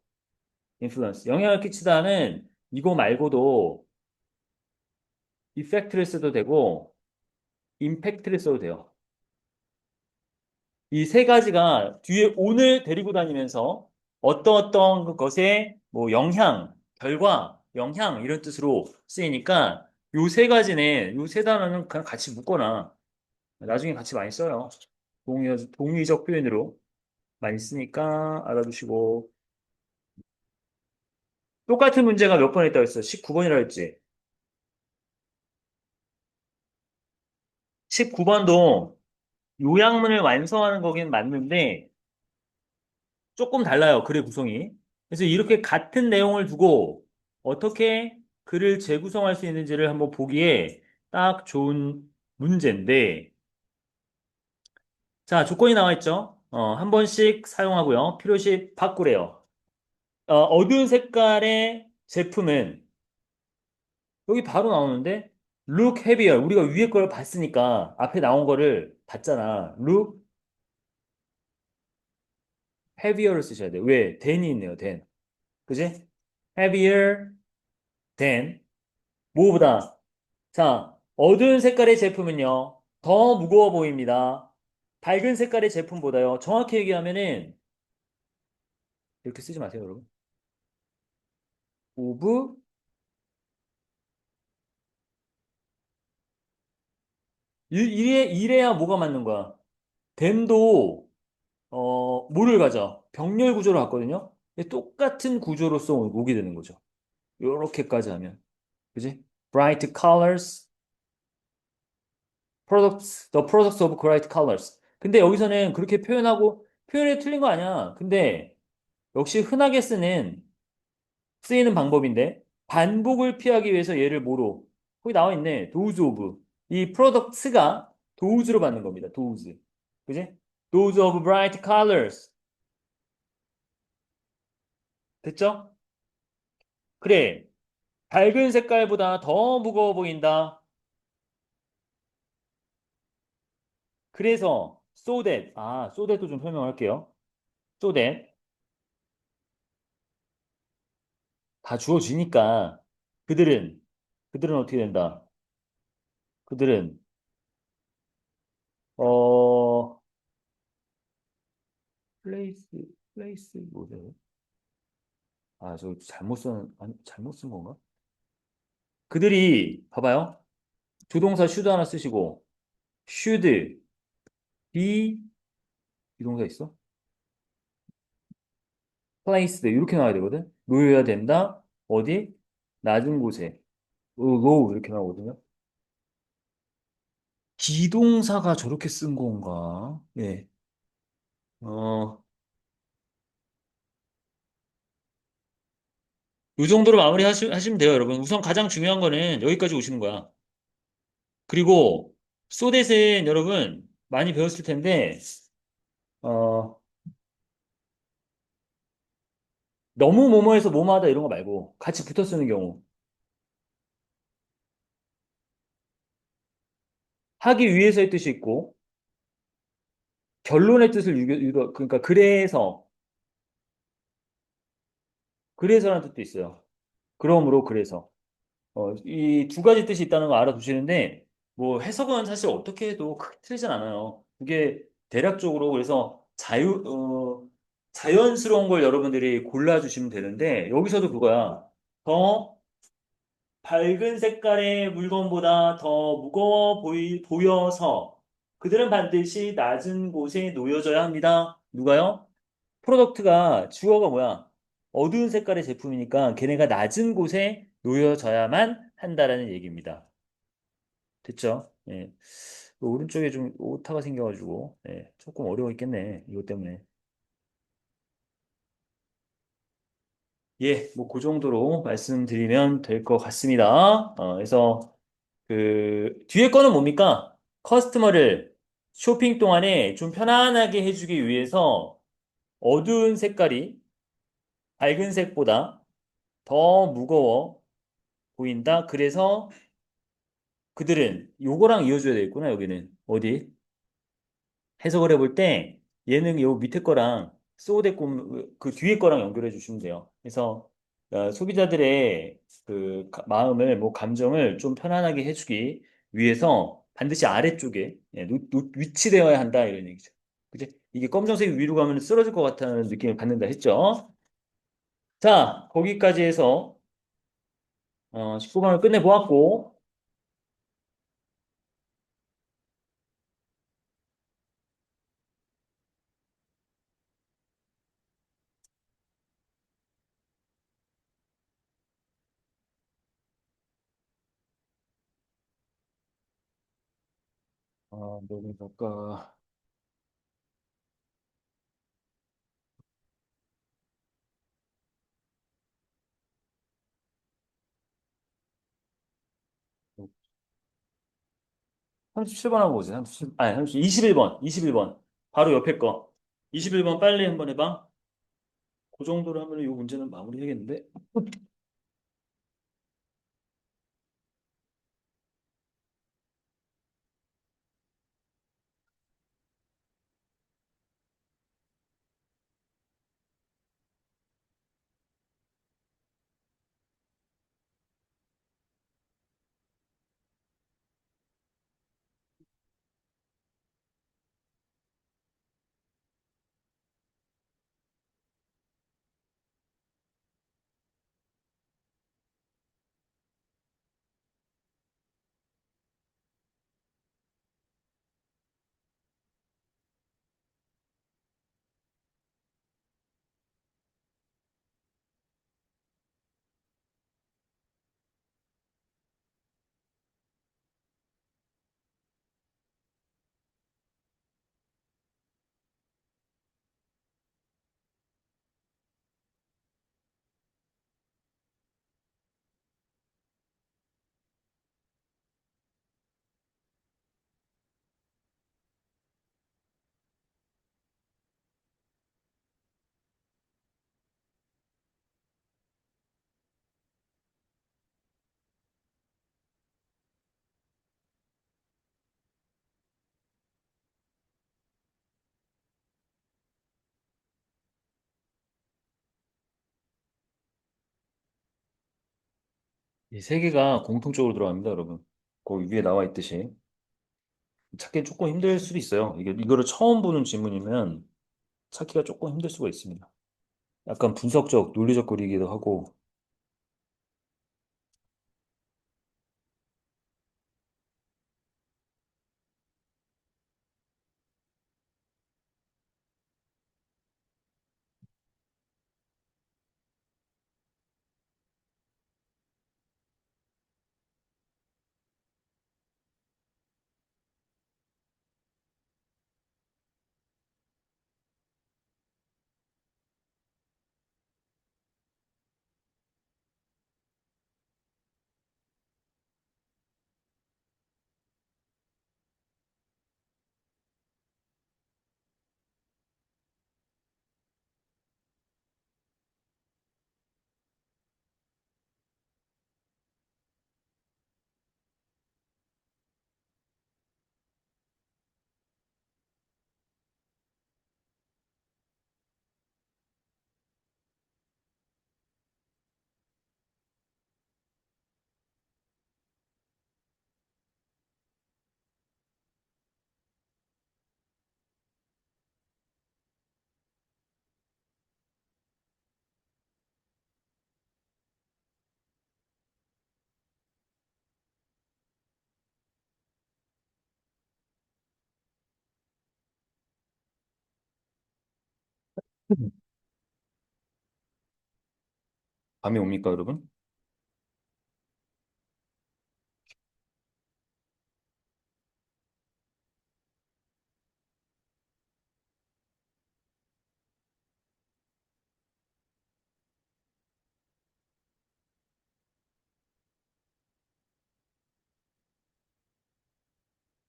influence. 영향을 끼치다는 이거 말고도 effect를 써도 되고 impact를 써도 돼요. 이 세 가지가 뒤에 on을 데리고 다니면서 어떤 것에 뭐 영향, 결과, 영향 이런 뜻으로 쓰이니까 요 세 가지는 요 세 단어는 그냥 같이 묶거나 나중에 같이 많이 써요. 동의적 표현으로 많이 쓰니까 알아두시고 똑같은 문제가 몇 번 있다고 했어? 19번이라고 했지. 19번도 요약문을 완성하는 거긴 맞는데 조금 달라요. 글의 구성이. 그래서 이렇게 같은 내용을 두고 어떻게 글을 재구성할 수 있는지를 한번 보기에 딱 좋은 문제인데 자, 조건이 나와 있죠. 한 번씩 사용하고요. 필요시 바꾸래요. 어두운 색깔의 제품은 여기 바로 나오는데 look heavier. 우리가 위에 걸 봤으니까 앞에 나온 거를 봤잖아. look heavier를 쓰셔야 돼. 왜? than이 있네요. than. 그지? heavier than 뭐보다 자, 어두운 색깔의 제품은요. 더 무거워 보입니다. 밝은 색깔의 제품보다요. 정확히 얘기하면은 이렇게 쓰지 마세요, 여러분. of 이래야 뭐가 맞는 거야? 댐도 뭐를 가져? 병렬 구조로 갔거든요. 근데 똑같은 구조로서 오게 되는 거죠. 요렇게까지 하면. 그지? bright colors, products, the products of bright colors. 근데 여기서는 그렇게 표현하고 표현이 틀린 거 아니야. 근데 역시 흔하게 쓰이는 방법인데 반복을 피하기 위해서 얘를 뭐로? 거기 나와 있네. those of. 이 products가 those로 받는 겁니다. those. 그지? those of bright colors. 됐죠? 그래. 밝은 색깔보다 더 무거워 보인다. 그래서 so that도 좀 설명할게요. so that 다 주어지니까 그들은 그들은 어떻게 된다? 그들은 어 place 뭐죠? 아, 저 잘못 쓴 건가? 그들이 봐봐요. 조동사 should 하나 쓰시고 should be 비동사 있어? placed 이렇게 나와야 되거든. 놓여야 된다. 어디? 낮은 곳에. low 이렇게 나오거든요. 기동사가 저렇게 쓴 건가? 예. 어, 이 정도로 하시면 돼요, 여러분. 우선 가장 중요한 거는 여기까지 오시는 거야. 그리고 소댓은 여러분 많이 배웠을 텐데 어, 너무 뭐뭐해서 뭐뭐하다 이런 거 말고 같이 붙어 쓰는 경우 하기 위해서의 뜻이 있고 결론의 뜻을 그러니까 그래서라는 뜻도 있어요. 그러므로 그래서 이 두 가지 뜻이 있다는 거 알아두시는데 뭐 해석은 사실 어떻게 해도 크게 틀리진 않아요. 그게 대략적으로 그래서 자연스러운 걸 여러분들이 골라주시면 되는데 여기서도 그거야. 더 밝은 색깔의 물건보다 더 무거워 보여서 그들은 반드시 낮은 곳에 놓여져야 합니다. 누가요? 프로덕트가 주어가 뭐야? 어두운 색깔의 제품이니까 걔네가 낮은 곳에 놓여져야만 한다라는 얘기입니다. 됐죠? 예. 그 오른쪽에 좀 오타가 생겨가지고 예, 조금 어려웠겠네. 이것 때문에. 예, 뭐 그 정도로 말씀드리면 될 것 같습니다. 그래서 그 뒤에 거는 뭡니까? 커스터머를 쇼핑 동안에 좀 편안하게 해주기 위해서 어두운 색깔이 밝은 색보다 더 무거워 보인다. 그래서 그들은 요거랑 이어줘야 되겠구나. 여기는 어디? 해석을 해볼 때 얘는 요 밑에 거랑 소데꼼 그 뒤에 거랑 연결해 주시면 돼요. 그래서 소비자들의 그 마음을 뭐 감정을 좀 편안하게 해주기 위해서 반드시 아래쪽에 위치되어야 한다 이런 얘기죠. 그지? 이게 검정색이 위로 가면 쓰러질 것 같다는 느낌을 받는다 했죠. 자, 거기까지 해서 19번을 끝내보았고 뭐를 볼까? 37번 하고 보세요. 37, 아니, 21번. 21번. 바로 옆에 거. 21번 빨리 한번 해봐. 그 정도로 하면 이 문제는 마무리해야겠는데? 이 세 개가 공통적으로 들어갑니다, 여러분. 거기 위에 나와 있듯이. 찾기 조금 힘들 수도 있어요. 이거를 처음 보는 질문이면 찾기가 조금 힘들 수가 있습니다. 약간 분석적, 논리적 거리기도 하고. 감이 옵니까, 여러분?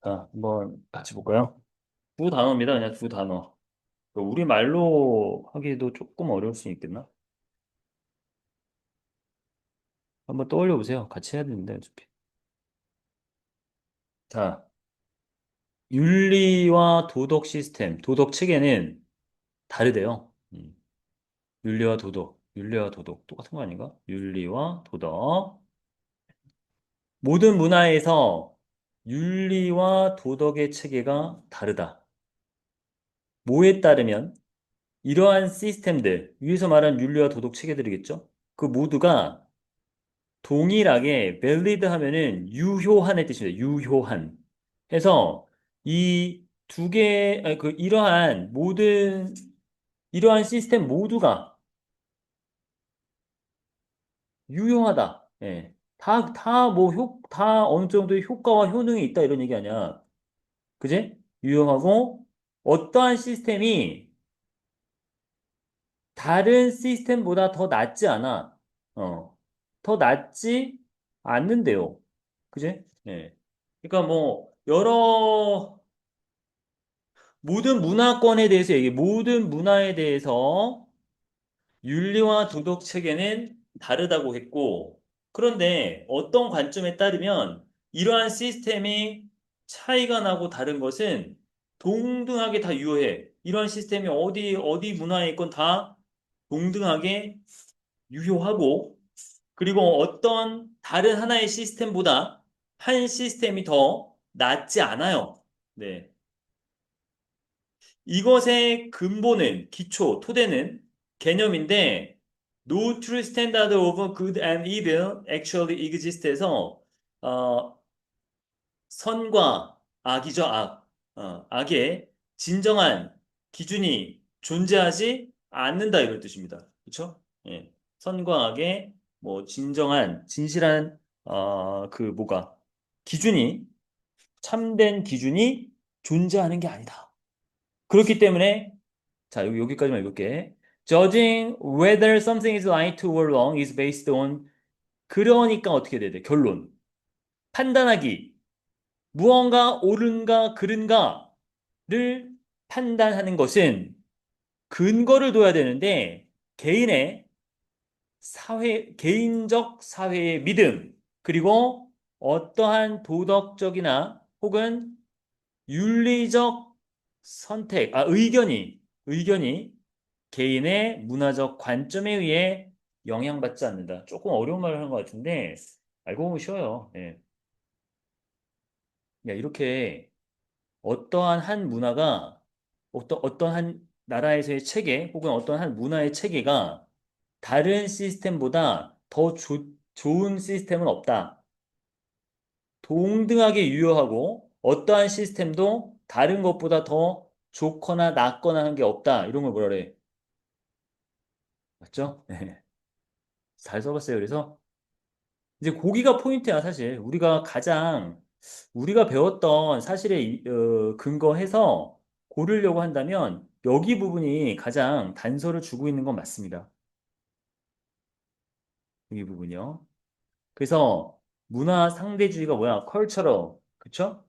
자, 한번 같이 볼까요? 두 단어입니다. 그냥 두 단어. 우리말로 하기도 조금 어려울 수 있겠나? 한번 떠올려 보세요. 같이 해야 되는데, 어차피. 자, 윤리와 도덕 시스템, 도덕 체계는 다르대요. 윤리와 도덕, 윤리와 도덕. 똑같은 거 아닌가? 윤리와 도덕. 모든 문화에서 윤리와 도덕의 체계가 다르다. 뭐에 따르면 이러한 시스템들, 위에서 말한 윤리와 도덕 체계들이겠죠? 그 모두가 동일하게 valid 하면은 유효한의 뜻입니다. 유효한. 해서 이 두 개, 아니, 이러한 이러한 시스템 모두가 유효하다. 예. 다 어느 정도의 효과와 효능이 있다 이런 얘기 아니야. 그지? 유효하고 어떠한 시스템이 다른 시스템보다 더 낫지 않아. 어, 더 낫지 않는데요. 그지? 예. 그러니까 뭐 여러 모든 문화권에 대해서 얘기해. 모든 문화에 대해서 윤리와 도덕 체계는 다르다고 했고, 그런데 어떤 관점에 따르면 이러한 시스템이 차이가 나고 다른 것은 동등하게 다 유효해. 이러한 시스템이 어디 문화에 있건 다 동등하게 유효하고, 그리고 어떤 다른 하나의 시스템보다 한 시스템이 더 낫지 않아요. 네. 이것의 근본은, 기초, 토대는 개념인데, No true standard of good and evil actually exist에서, 선과 악이죠, 악. 악의 진정한 기준이 존재하지 않는다, 이런 뜻입니다. 그쵸? 예. 선과 악의 뭐, 진정한, 진실한, 뭐가, 기준이, 참된 기준이 존재하는 게 아니다. 그렇기 때문에 자, 여기까지만 읽을게. Judging whether something is right or wrong is based on 그러니까 어떻게 돼야 돼? 결론. 판단하기. 무언가 옳은가 그른가를 판단하는 것은 근거를 둬야 되는데 개인의 개인적 사회의 믿음, 그리고 어떠한 도덕적이나 혹은 윤리적 의견이 개인의 문화적 관점에 의해 영향받지 않는다. 조금 어려운 말을 하는 것 같은데, 알고 보면 쉬워요. 예. 야, 이렇게 어떠한 한 문화가, 어떤 한 나라에서의 체계, 혹은 어떤 한 문화의 체계가 다른 시스템보다 더 좋은 시스템은 없다. 동등하게 유효하고, 어떠한 시스템도 다른 것보다 더 좋거나 낫거나 하는 게 없다. 이런 걸 뭐라 그래? 맞죠? 네. 잘 써봤어요. 그래서 이제 고기가 포인트야, 사실. 우리가 배웠던 사실에 근거해서 고르려고 한다면 여기 부분이 가장 단서를 주고 있는 건 맞습니다. 여기 부분이요. 그래서 문화 상대주의가 뭐야? 컬처럴. 그쵸?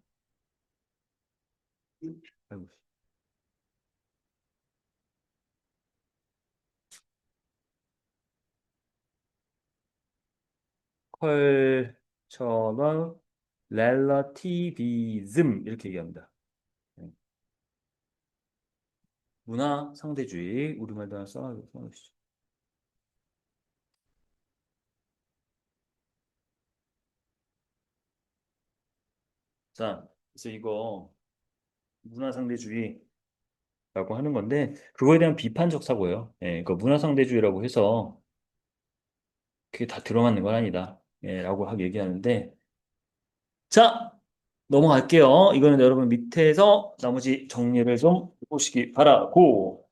아이고, 컬처럴 렐러티비즘 이렇게 얘기합니다. 네. 문화 상대주의. 우리말도 하나 써놓으시죠. 자, 그래서 이거 문화상대주의라고 하는 건데 그거에 대한 비판적 사고예요. 예, 그 문화상대주의라고 해서 그게 다 들어맞는 건 아니다. 예, 라고 하고 얘기하는데 자, 넘어갈게요. 이거는 여러분 밑에서 나머지 정리를 좀 보시기 바라고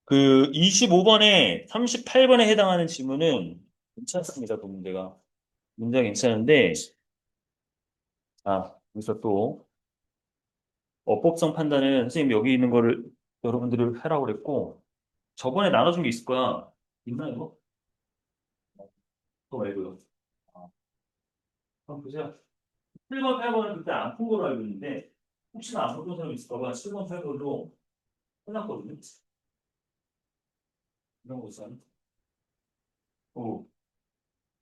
그 25번에 38번에 해당하는 질문은 괜찮습니다. 그 문제가 괜찮은데 여기서 또 어법성 판단은 선생님 여기 있는 거를 여러분들이 하라고 그랬고 저번에 나눠준 게 있을 거야. 있나 이거? 그거 말고요. 아, 그럼 보세요. 7번, 8번은 그때 안 푼 걸로 알고 있는데 혹시나 안 푼 사람 있을까 봐 7번, 8번으로 끝났거든요. 이런 거 있어요. 오,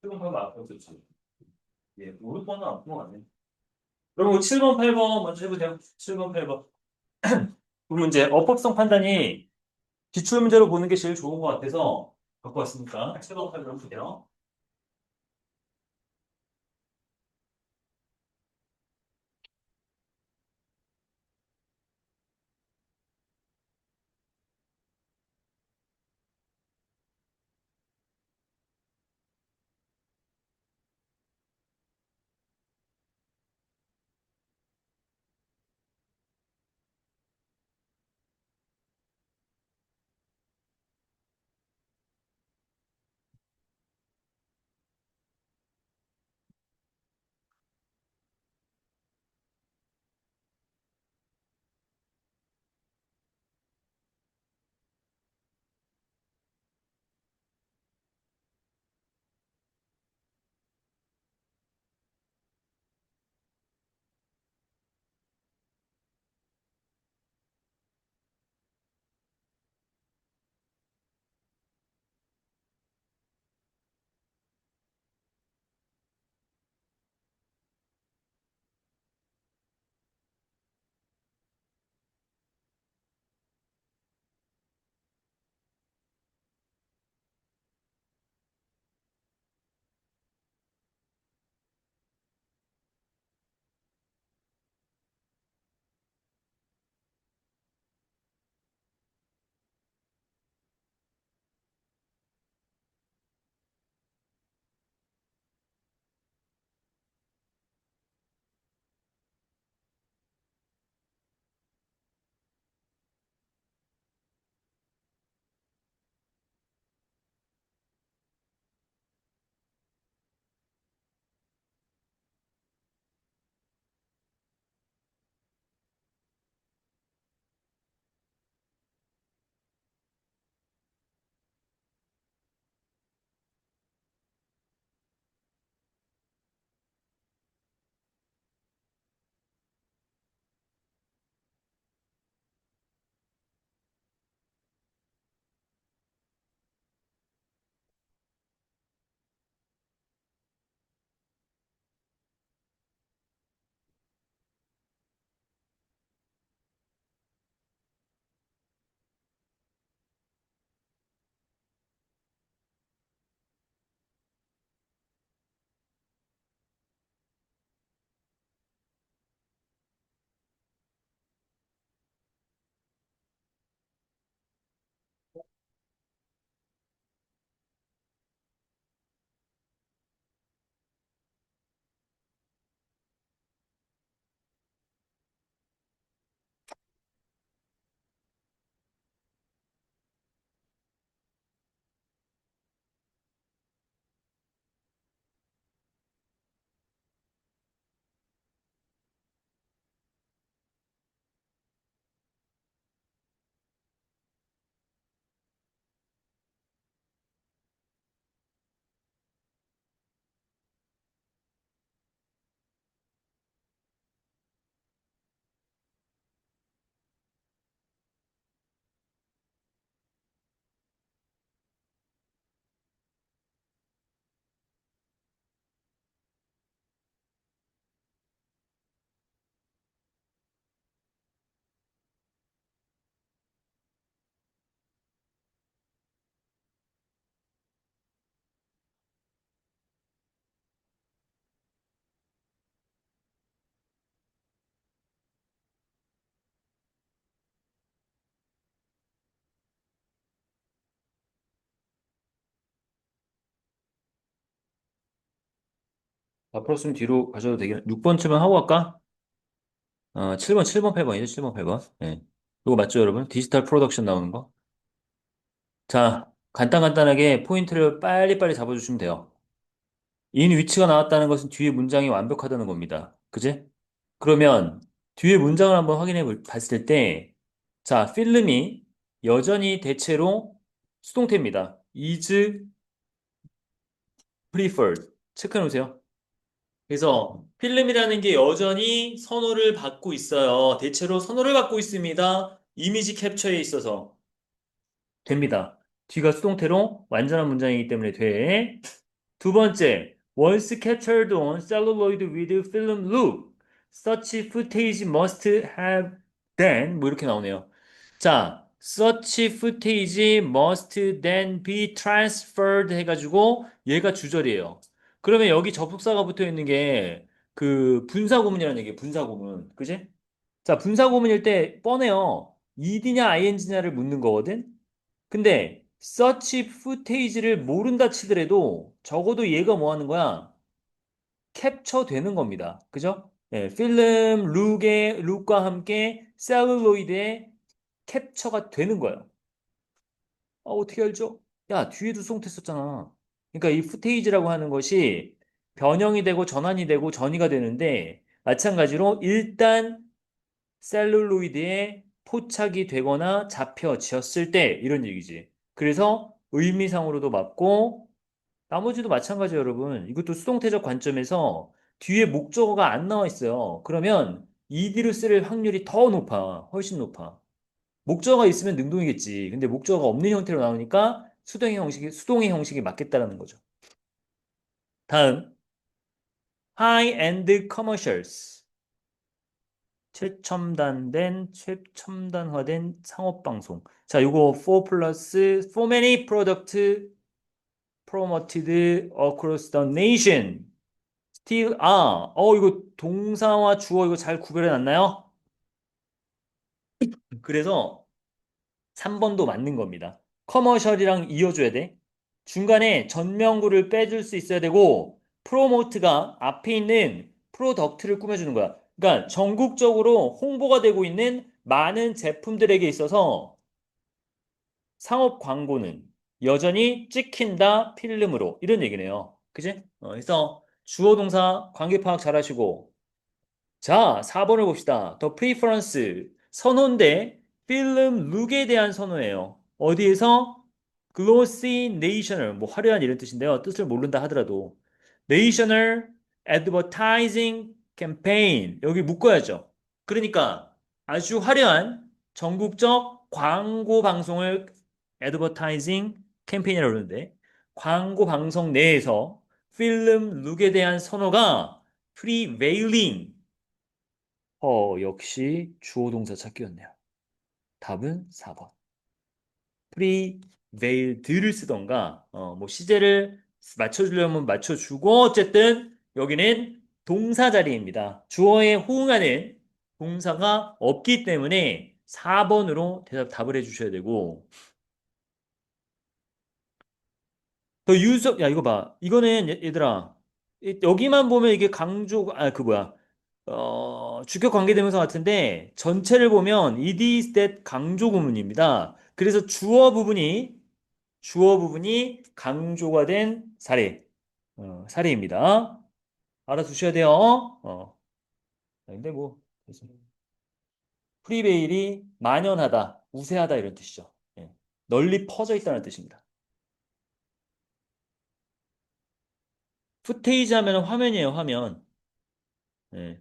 7번, 8번 안 푼었지. 예, 5, 6번은 안 푼 거 같네. 그리고 7번, 8번 먼저 해보세요. 7번, 8번. 그 문제, 어법성 판단이 기출문제로 보는 게 제일 좋은 것 같아서 갖고 왔으니까 7번, 8번 보세요. 다 풀었으면 뒤로 가셔도 되겠네. 6번쯤은 하고 갈까? 7번, 8번이죠. 7번, 8번. 네. 이거 맞죠, 여러분? 디지털 프로덕션 나오는 거. 자, 간단하게 포인트를 빨리빨리 잡아주시면 돼요. 인 위치가 나왔다는 것은 뒤에 문장이 완벽하다는 겁니다. 그지? 그러면 뒤에 문장을 한번 봤을 때, 자, 필름이 여전히 대체로 수동태입니다. is preferred. 체크해 놓으세요. 그래서 필름이라는 게 여전히 선호를 받고 있어요. 대체로 선호를 받고 있습니다. 이미지 캡처에 있어서 됩니다. 뒤가 수동태로 완전한 문장이기 때문에 돼. 두 번째, once captured on celluloid with film look, such footage must have then 뭐 이렇게 나오네요. 자, such footage must then be transferred 해가지고 얘가 주절이에요. 그러면 여기 접속사가 붙어 있는 게 그 분사구문이라는 얘기예요. 분사구문. 그지? 자, 분사구문일 때 뻔해요. ed냐 ing냐를 묻는 거거든? 근데 서치 footage를 모른다 치더라도 적어도 얘가 뭐 하는 거야? 캡처 되는 겁니다. 그죠? 예, 필름 룩과 함께 셀룰로이드에 캡처가 되는 거예요. 어떻게 알죠? 야, 뒤에도 수동태 썼잖아. 그러니까 이 footage라고 하는 것이 변형이 되고 전환이 되고 전이가 되는데 마찬가지로 일단 셀룰로이드에 포착이 되거나 잡혀졌을 때 이런 얘기지. 그래서 의미상으로도 맞고 나머지도 마찬가지예요, 여러분. 이것도 수동태적 관점에서 뒤에 목적어가 안 나와 있어요. 그러면 이디로 쓸 확률이 더 높아. 훨씬 높아. 목적어가 있으면 능동이겠지. 근데 목적어가 없는 형태로 나오니까 수동의 형식이 맞겠다라는 거죠. 다음, high-end commercials. 최첨단화된 상업방송. 자, 요거 4 플러스 for many product promoted across the nation. still, 이거 동사와 주어 이거 잘 구별해 놨나요? 그래서 3번도 맞는 겁니다. 커머셜이랑 이어줘야 돼. 중간에 전명구를 빼줄 수 있어야 되고, 프로모트가 앞에 있는 프로덕트를 꾸며주는 거야. 그러니까 전국적으로 홍보가 되고 있는 많은 제품들에게 있어서 상업 광고는 여전히 찍힌다 필름으로 이런 얘기네요. 그지? 그래서 주어 동사 관계 파악 잘 하시고 자, 4번을 봅시다. The preference, 선호인데 필름 룩에 대한 선호예요. 어디에서? Glossy National, 뭐 화려한 이런 뜻인데요. 뜻을 모른다 하더라도 National Advertising Campaign, 여기 묶어야죠. 그러니까 아주 화려한 전국적 광고 방송을 Advertising 캠페인이라고 그러는데 광고 방송 내에서 필름 룩에 대한 선호가 prevailing 역시 주어 동사 찾기였네요. 답은 4번. prevailed를 쓰던가, 뭐 시제를 맞춰주려면 맞춰주고, 어쨌든 여기는 동사 자리입니다. 주어에 호응하는 동사가 없기 때문에 4번으로 답을 해주셔야 되고, 더 유섭, 야, 이거 봐. 이거는 얘들아, 여기만 보면 이게 그 뭐야. 주격 관계대명사 같은데 전체를 보면 it is that 강조 구문입니다. 그래서 주어 부분이 강조가 된 사례입니다. 알아두셔야 돼요. 근데 뭐 프리베일이 만연하다, 우세하다 이런 뜻이죠. 예. 널리 퍼져 있다는 뜻입니다. 푸테이지 하면 화면이에요, 화면. 예.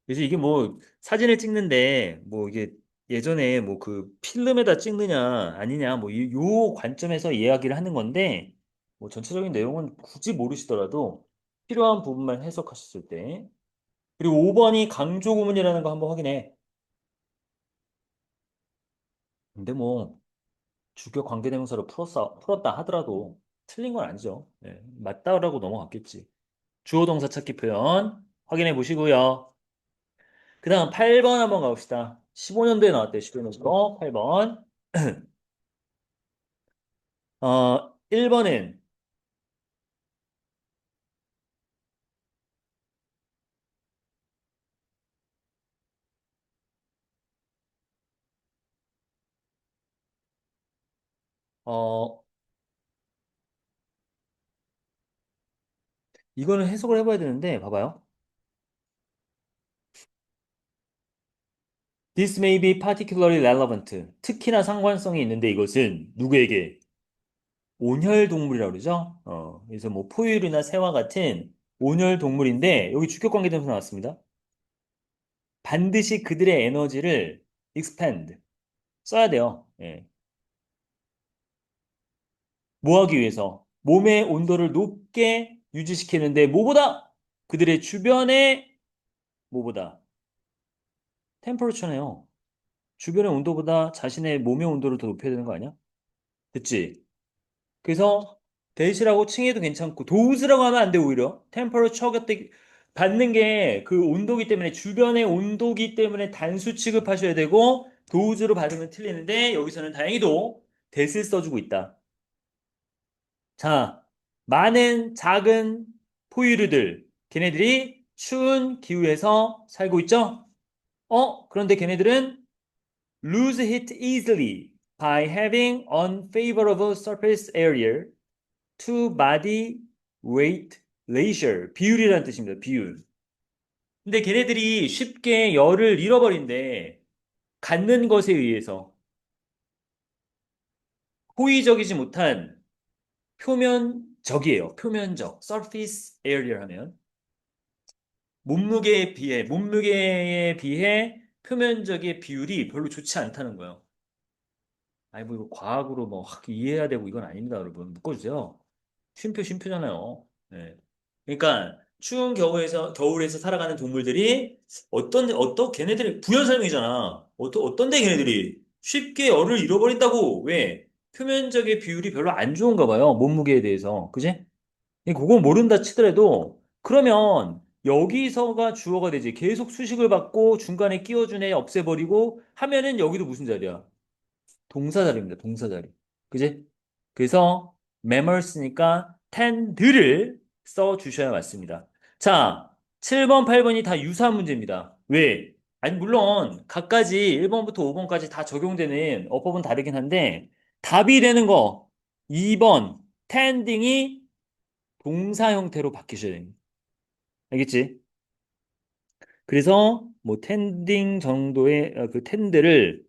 그래서 이게 뭐 사진을 찍는데 뭐 이게 예전에 뭐 그 필름에다 찍느냐 아니냐 뭐 요 관점에서 이야기를 하는 건데 뭐 전체적인 내용은 굳이 모르시더라도 필요한 부분만 해석하셨을 때 그리고 5번이 강조 구문이라는 거 한번 확인해. 근데 뭐 주격 관계대명사로 풀었다 하더라도 틀린 건 아니죠. 네, 맞다라고 넘어갔겠지. 주어 동사 찾기 표현 확인해 보시고요. 그 다음 8번 한번 가봅시다. 15년도에 나왔대요. 15년도 8번. 1번은 어, 이거는 해석을 해봐야 되는데, 봐봐요. This may be particularly relevant. 특히나 상관성이 있는데 이것은 누구에게? 온혈 동물이라고 그러죠? 그래서 뭐 포유류나 새와 같은 온혈 동물인데 여기 주격 관계대명사 나왔습니다. 반드시 그들의 에너지를 expand 써야 돼요. 예. 뭐 하기 위해서? 몸의 온도를 높게 유지시키는데 뭐보다? 그들의 주변의 뭐보다? 템퍼러처네요. 주변의 온도보다 자신의 몸의 온도를 더 높여야 되는 거 아니야? 됐지? 그래서 대시라고 칭해도 괜찮고 도우스라고 하면 안 돼 오히려 템퍼러처 곁에 받는 게 그 온도기 때문에 주변의 온도기 때문에 단수 취급하셔야 되고 도우즈로 받으면 틀리는데 여기서는 다행히도 대를 써주고 있다. 자, 많은 작은 포유류들 걔네들이 추운 기후에서 살고 있죠? 그런데 걔네들은 lose heat easily by having unfavorable surface area to body weight ratio 비율이라는 뜻입니다. 비율. 근데 걔네들이 쉽게 열을 잃어버린대. 갖는 것에 의해서 호의적이지 못한 표면적이에요. 표면적. surface area 하면 몸무게에 비해 표면적의 비율이 별로 좋지 않다는 거예요. 아니 뭐 이거 과학으로 뭐 이해해야 되고 이건 아닙니다, 여러분. 묶어주세요. 쉼표잖아요. 네. 그러니까 추운 겨울에서 살아가는 동물들이 걔네들이 부연 설명이잖아. 어떤데 걔네들이 쉽게 열을 잃어버린다고. 왜? 표면적의 비율이 별로 안 좋은가 봐요. 몸무게에 대해서. 그지? 그거 모른다 치더라도 그러면 여기서가 주어가 되지. 계속 수식을 받고 중간에 끼워준 애 없애버리고 하면은 여기도 무슨 자리야? 동사자리입니다. 동사자리. 그지? 그래서 mammals니까 tend를 써주셔야 맞습니다. 자, 7번, 8번이 다 유사한 문제입니다. 왜? 아니, 물론 각가지 1번부터 5번까지 다 적용되는 어법은 다르긴 한데 답이 되는 거 2번 tending이 동사 형태로 바뀌셔야 됩니다. 알겠지? 그래서 뭐 tending 정도의 그 tend를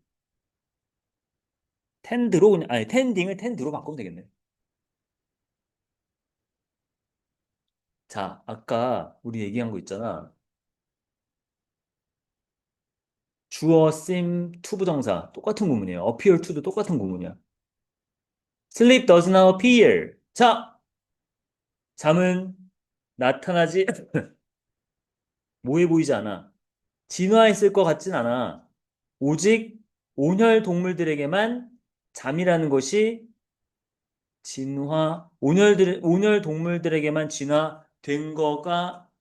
tend로 그냥 아니 tending을 tend로 바꾸면 되겠네. 자, 아까 우리 얘기한 거 있잖아. 주어, 씀, 투부정사 똑같은 구문이에요. appear to도 똑같은 구문이야. sleep does not appear. 자, 잠은 나타나지 뭐해 보이지 않아. 진화했을 것 같진 않아. 오직 온혈 동물들에게만 잠이라는 것이 온혈 동물들에게만 진화된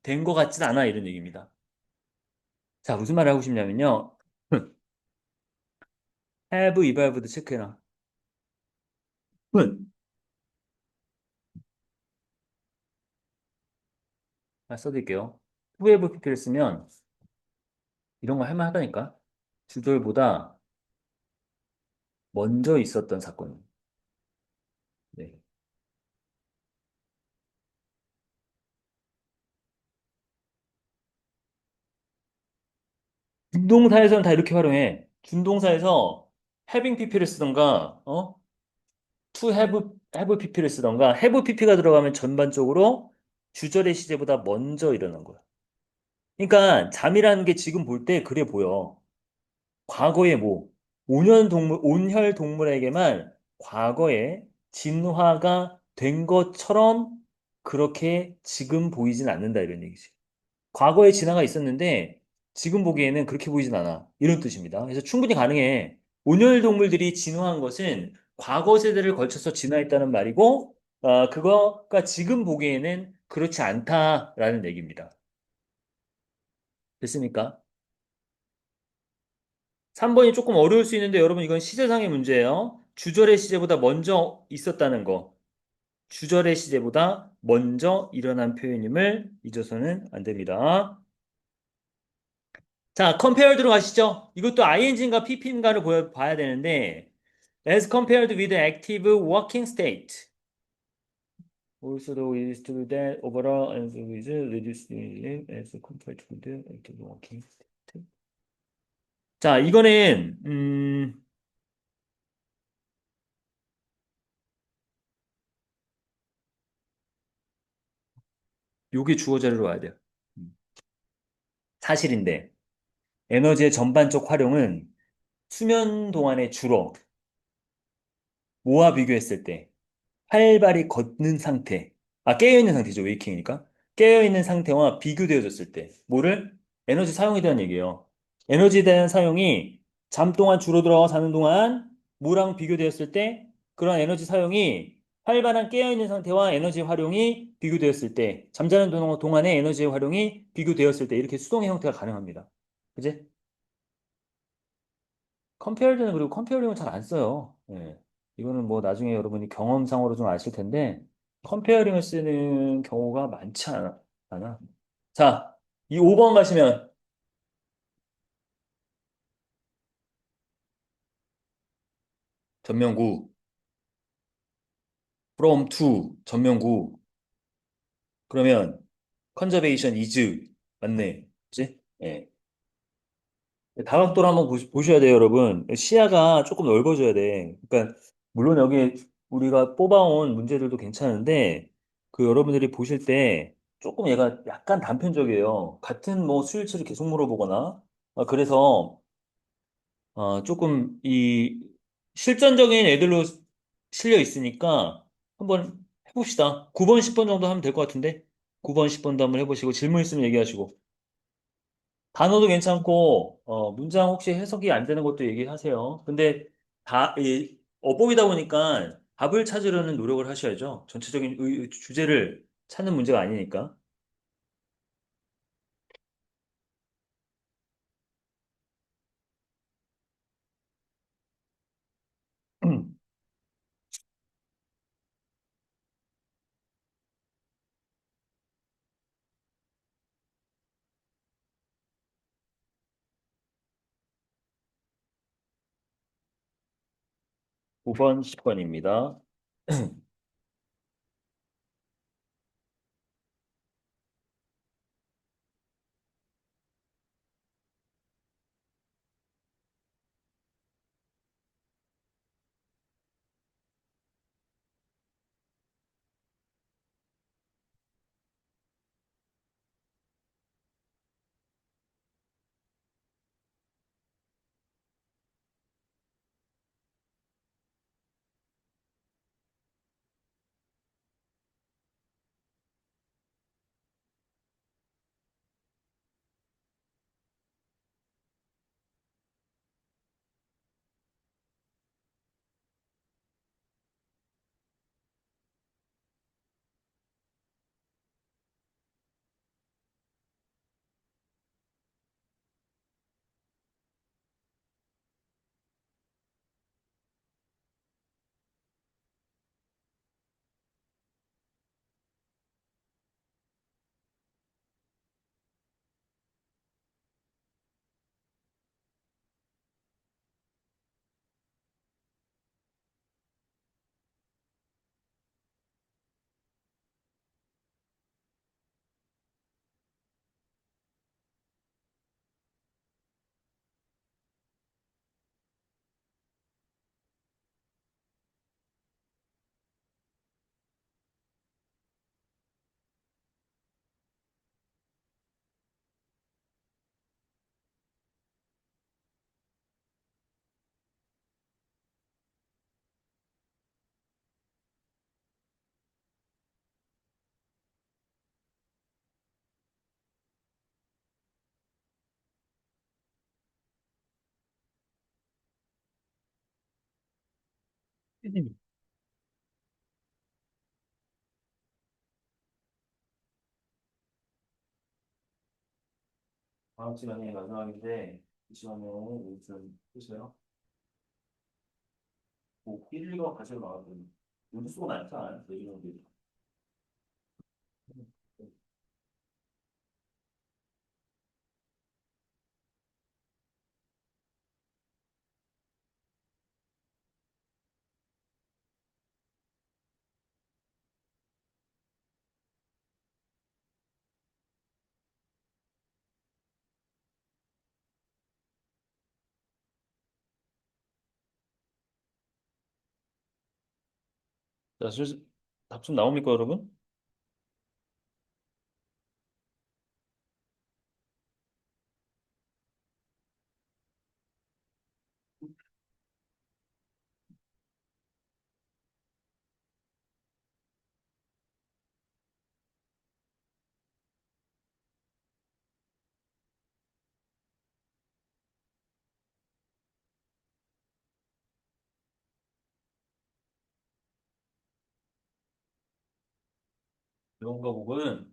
된 것 같진 않아. 이런 얘기입니다. 자, 무슨 말을 하고 싶냐면요. have, evolved 체크해라. 써드릴게요. 후에브 PP를 쓰면 이런 거 할만하다니까. 주절보다 먼저 있었던 사건. 네. 준동사에서는 다 이렇게 활용해. 준동사에서 having PP를 쓰던가, to have PP를 쓰던가, have PP가 들어가면 전반적으로 주절의 시제보다 먼저 일어난 거야. 그러니까 잠이라는 게 지금 볼 때 그래 보여. 과거에 뭐 온혈 동물에게만 과거에 진화가 된 것처럼 그렇게 지금 보이진 않는다 이런 얘기지. 과거에 진화가 있었는데 지금 보기에는 그렇게 보이진 않아. 이런 뜻입니다. 그래서 충분히 가능해. 온혈 동물들이 진화한 것은 과거 세대를 걸쳐서 진화했다는 말이고, 그거가 지금 보기에는 그렇지 않다라는 얘기입니다. 됐습니까? 3번이 조금 어려울 수 있는데 여러분 이건 시제상의 문제예요. 주절의 시제보다 먼저 있었다는 거. 주절의 시제보다 먼저 일어난 표현임을 잊어서는 안 됩니다. 자, compare 들어가시죠. 이것도 ing인가 pp인가를 봐야 되는데 As compared with the active working state. Also, though it is true that overall and with reduced as compared to the active working state. 자, 이거는 요게 주어 자료로 와야 돼요. 음. 사실인데 에너지의 전반적 활용은 수면 동안에 주로 뭐와 비교했을 때 활발히 걷는 상태, 깨어있는 상태죠, 웨이킹이니까. 깨어있는 상태와 비교되어졌을 때, 뭐를? 에너지 사용에 대한 얘기예요. 에너지에 대한 사용이 잠 동안 줄어들어 자는 동안 뭐랑 비교되었을 때, 그런 에너지 사용이 활발한 깨어있는 상태와 에너지 활용이 비교되었을 때, 잠자는 동안의 에너지 활용이 비교되었을 때, 이렇게 수동의 형태가 가능합니다. 그지? 컴페어링은 그리고 컴페어링은 잘 안 써요. 예. 이거는 뭐 나중에 여러분이 경험상으로 좀 아실 텐데 컴페어링을 쓰는 경우가 많지 않아. 자, 이 5번 가시면 전면구 from to 전면구 그러면 conservation is 맞네. 그치? 예. 다각도를 한번 보셔야 돼요, 여러분. 시야가 조금 넓어져야 돼. 그러니까, 물론 여기 우리가 뽑아온 문제들도 괜찮은데, 그 여러분들이 보실 때 조금 얘가 약간 단편적이에요. 같은 뭐 수일치를 계속 물어보거나, 그래서, 조금 이 실전적인 애들로 실려 있으니까 한번 해봅시다. 9번, 10번 정도 하면 될 것 같은데? 9번, 10번도 한번 해보시고, 질문 있으면 얘기하시고. 단어도 괜찮고, 문장 혹시 해석이 안 되는 것도 얘기하세요. 근데 어법이다 보니까 답을 찾으려는 노력을 하셔야죠. 전체적인 주제를 찾는 문제가 아니니까. 9번, 10번입니다. 다음 시간이 마지막인데, 이 시간에 무슨 보세요? 뭐, 1, 2가 가지고 나왔더니, 요즘 수가 많잖아요. 내주는 게. 자, 답 좀 나옵니까, 여러분? 이런 거 보고는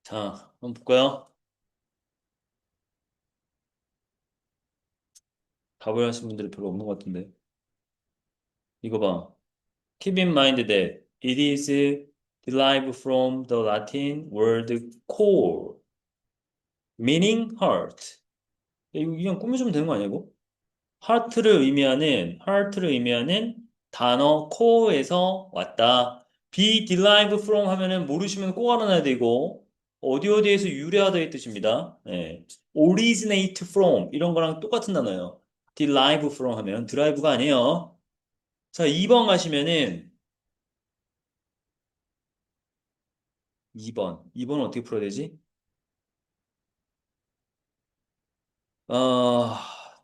자, 한번 볼까요? 답을 하신 분들이 별로 없는 것 같은데. 이거 봐. Keep in mind that it is derived from the Latin word core, meaning heart. 이거 그냥 꾸며주면 되는 거 아니야, 이거? heart를 의미하는 단어 core에서 왔다. be derived from 하면은 모르시면 꼭 알아놔야 되고, 어디 어디에서 유래하다의 뜻입니다. 예. originate from 이런 거랑 똑같은 단어예요. derive from 하면 derive가 아니에요. 자, 2번 가시면은 2번. 2번은 어떻게 풀어야 되지?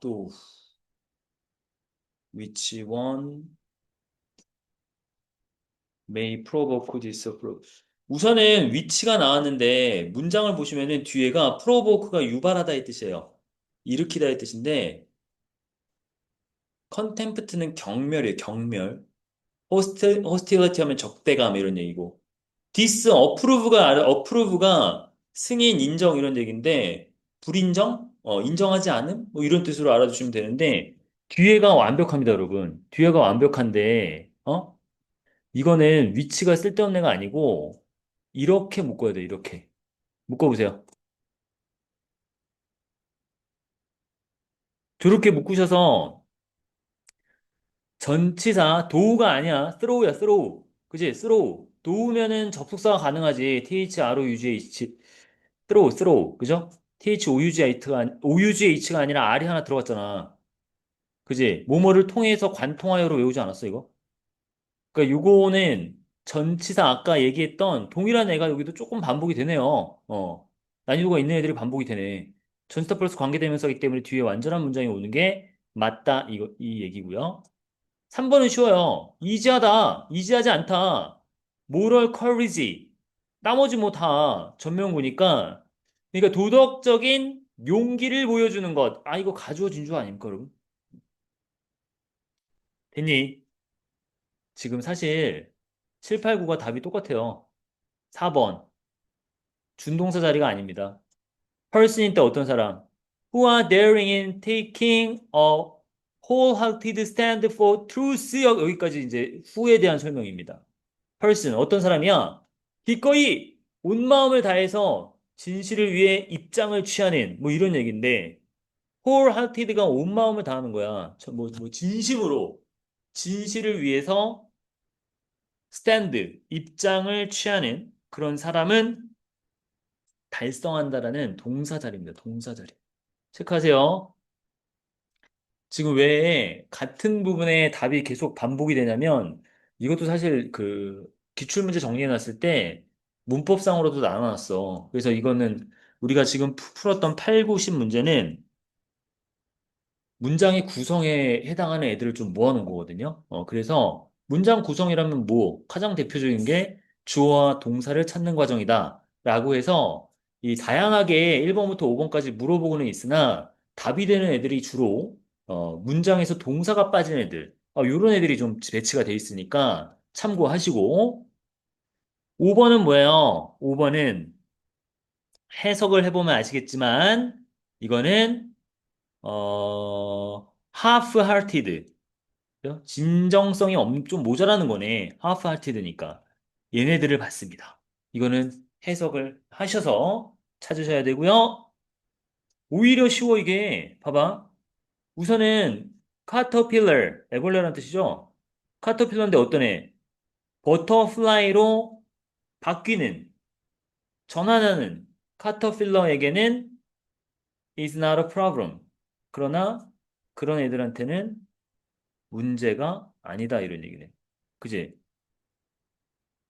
또 which one may provoke this approach. 우선은 위치가 나왔는데 문장을 보시면은 뒤에가 provoke가 유발하다의 뜻이에요. 일으키다의 뜻인데 contempt는 경멸이에요. 경멸. hostility 하면 적대감 이런 얘기고 approve가 승인, 인정 이런 얘기인데 불인정? 인정하지 않음? 뭐 이런 뜻으로 알아두시면 되는데 뒤에가 완벽합니다, 여러분. 뒤에가 완벽한데 이거는 위치가 쓸데없는 애가 아니고 이렇게 묶어야 돼, 이렇게. 묶어보세요. 저렇게 묶으셔서 전치사 도우가 아니야. throw야, throw. 그지? throw. 도우면은 접속사가 가능하지. THROUGH. throw. 그죠? THOUGH가 아니라 R이 하나 들어갔잖아. 그지? 뭐뭐를 통해서 관통하여로 외우지 않았어, 이거? 그러니까 요거는 전치사 아까 얘기했던 동일한 애가 여기도 조금 반복이 되네요. 난이도가 있는 애들이 반복이 되네. 전치사 플러스 관계대명사이기 때문에 뒤에 완전한 문장이 오는 게 맞다. 이 얘기고요. 3번은 쉬워요. 이지하다. 이지하지 않다. moral courage. 나머지 뭐 다 전면구니까. 그러니까 도덕적인 용기를 보여주는 것. 아, 이거 가주어 진주 아닙니까, 여러분? 됐니? 지금 사실 7, 8, 9가 답이 똑같아요. 4번. 준동사 자리가 아닙니다. person인 때 어떤 사람? who are daring in taking a wholehearted stand for truth. 여기까지 이제 who에 대한 설명입니다. person 어떤 사람이야? 기꺼이 온 마음을 다해서 진실을 위해 입장을 취하는 뭐 이런 얘기인데 wholehearted가 온 마음을 다하는 거야. 뭐 진심으로 진실을 위해서 stand 입장을 취하는 그런 사람은 달성한다라는 동사 자리입니다. 동사 자리. 체크하세요. 지금 왜 같은 부분에 답이 계속 반복이 되냐면 이것도 사실 그 기출문제 정리해놨을 때 문법상으로도 나눠놨어. 그래서 이거는 우리가 지금 풀었던 8, 9, 10 문제는 문장의 구성에 해당하는 애들을 좀 모아놓은 거거든요. 그래서 문장 구성이라면 뭐 가장 대표적인 게 주어와 동사를 찾는 과정이다. 라고 해서 이 다양하게 1번부터 5번까지 물어보고는 있으나 답이 되는 애들이 주로 문장에서 동사가 빠진 애들 요런 애들이 좀 배치가 돼 있으니까 참고하시고 5번은 뭐예요? 5번은 해석을 해보면 아시겠지만 이거는 half-hearted. 진정성이 좀 모자라는 거네. half-hearted니까. 얘네들을 봤습니다. 이거는 해석을 하셔서 찾으셔야 되고요. 오히려 쉬워 이게. 봐봐. 우선은 caterpillar, 애벌레라는 뜻이죠. caterpillar인데 어떤 애? 버터플라이로 바뀌는, 전환하는 caterpillar에게는 is not a problem. 그러나 그런 애들한테는 문제가 아니다 이런 얘기네. 그지?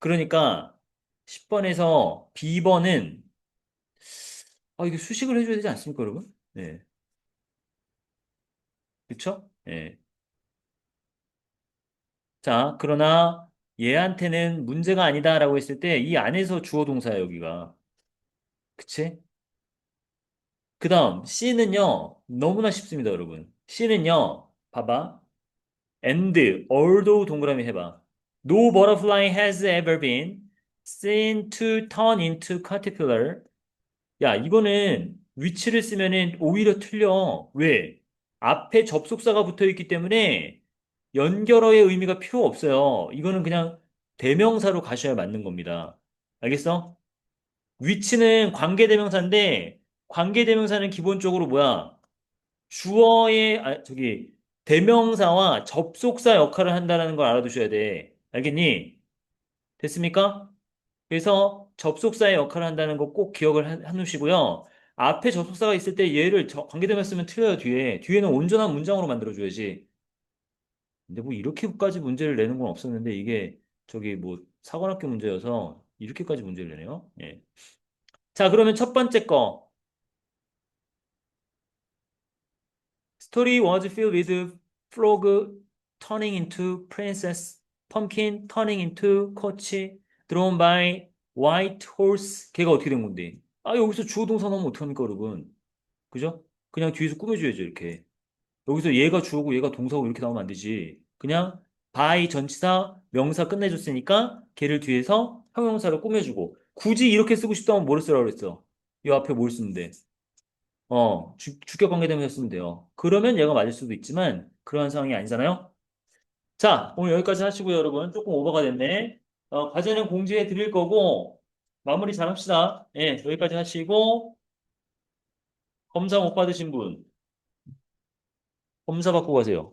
그러니까 10번에서 B번은 이게 수식을 해줘야 되지 않습니까, 여러분? 네. 그쵸? 네. 자, 그러나 얘한테는 문제가 아니다라고 했을 때 이 안에서 주어 동사야, 여기가. 그치? 그 다음 C는요. 너무나 쉽습니다, 여러분. C는요. 봐봐. and, although 동그라미 해봐. No butterfly has ever been seen to turn into caterpillar. 야, 이거는 위치를 쓰면은 오히려 틀려. 왜? 앞에 접속사가 붙어 있기 때문에 연결어의 의미가 필요 없어요. 이거는 그냥 대명사로 가셔야 맞는 겁니다. 알겠어? 위치는 관계대명사인데 관계대명사는 기본적으로 뭐야? 주어의 대명사와 접속사 역할을 한다는 걸 알아두셔야 돼. 알겠니? 됐습니까? 그래서 접속사의 역할을 한다는 거 꼭 기억을 해놓으시고요. 앞에 접속사가 있을 때 얘를 관계대명사 쓰면 틀려요, 뒤에. 뒤에는 온전한 문장으로 만들어줘야지. 근데 뭐 이렇게까지 문제를 내는 건 없었는데 이게 뭐 사관학교 문제여서 이렇게까지 문제를 내네요. 예. 자, 그러면 첫 번째 거. Story was filled with frog turning into princess, pumpkin turning into coach, drawn by white horse. 걔가 어떻게 된 건데? 여기서 주어 동사 나오면 어떡합니까, 여러분? 그죠? 그냥 뒤에서 꾸며줘야죠, 이렇게. 여기서 얘가 주어고 얘가 동사고 이렇게 나오면 안 되지. 그냥 by 전치사 명사 끝내줬으니까 걔를 뒤에서 형용사로 꾸며주고 굳이 이렇게 쓰고 싶다면 뭐를 쓰라고 그랬어? 이 앞에 뭘 쓰면 돼? 주격 관계대명사 쓰면 돼요. 그러면 얘가 맞을 수도 있지만 그러한 상황이 아니잖아요. 자, 오늘 여기까지 하시고요, 여러분. 조금 오버가 됐네. 과제는 공지해 드릴 거고 마무리 잘 합시다. 예, 여기까지 하시고 검사 못 받으신 분 검사 받고 가세요.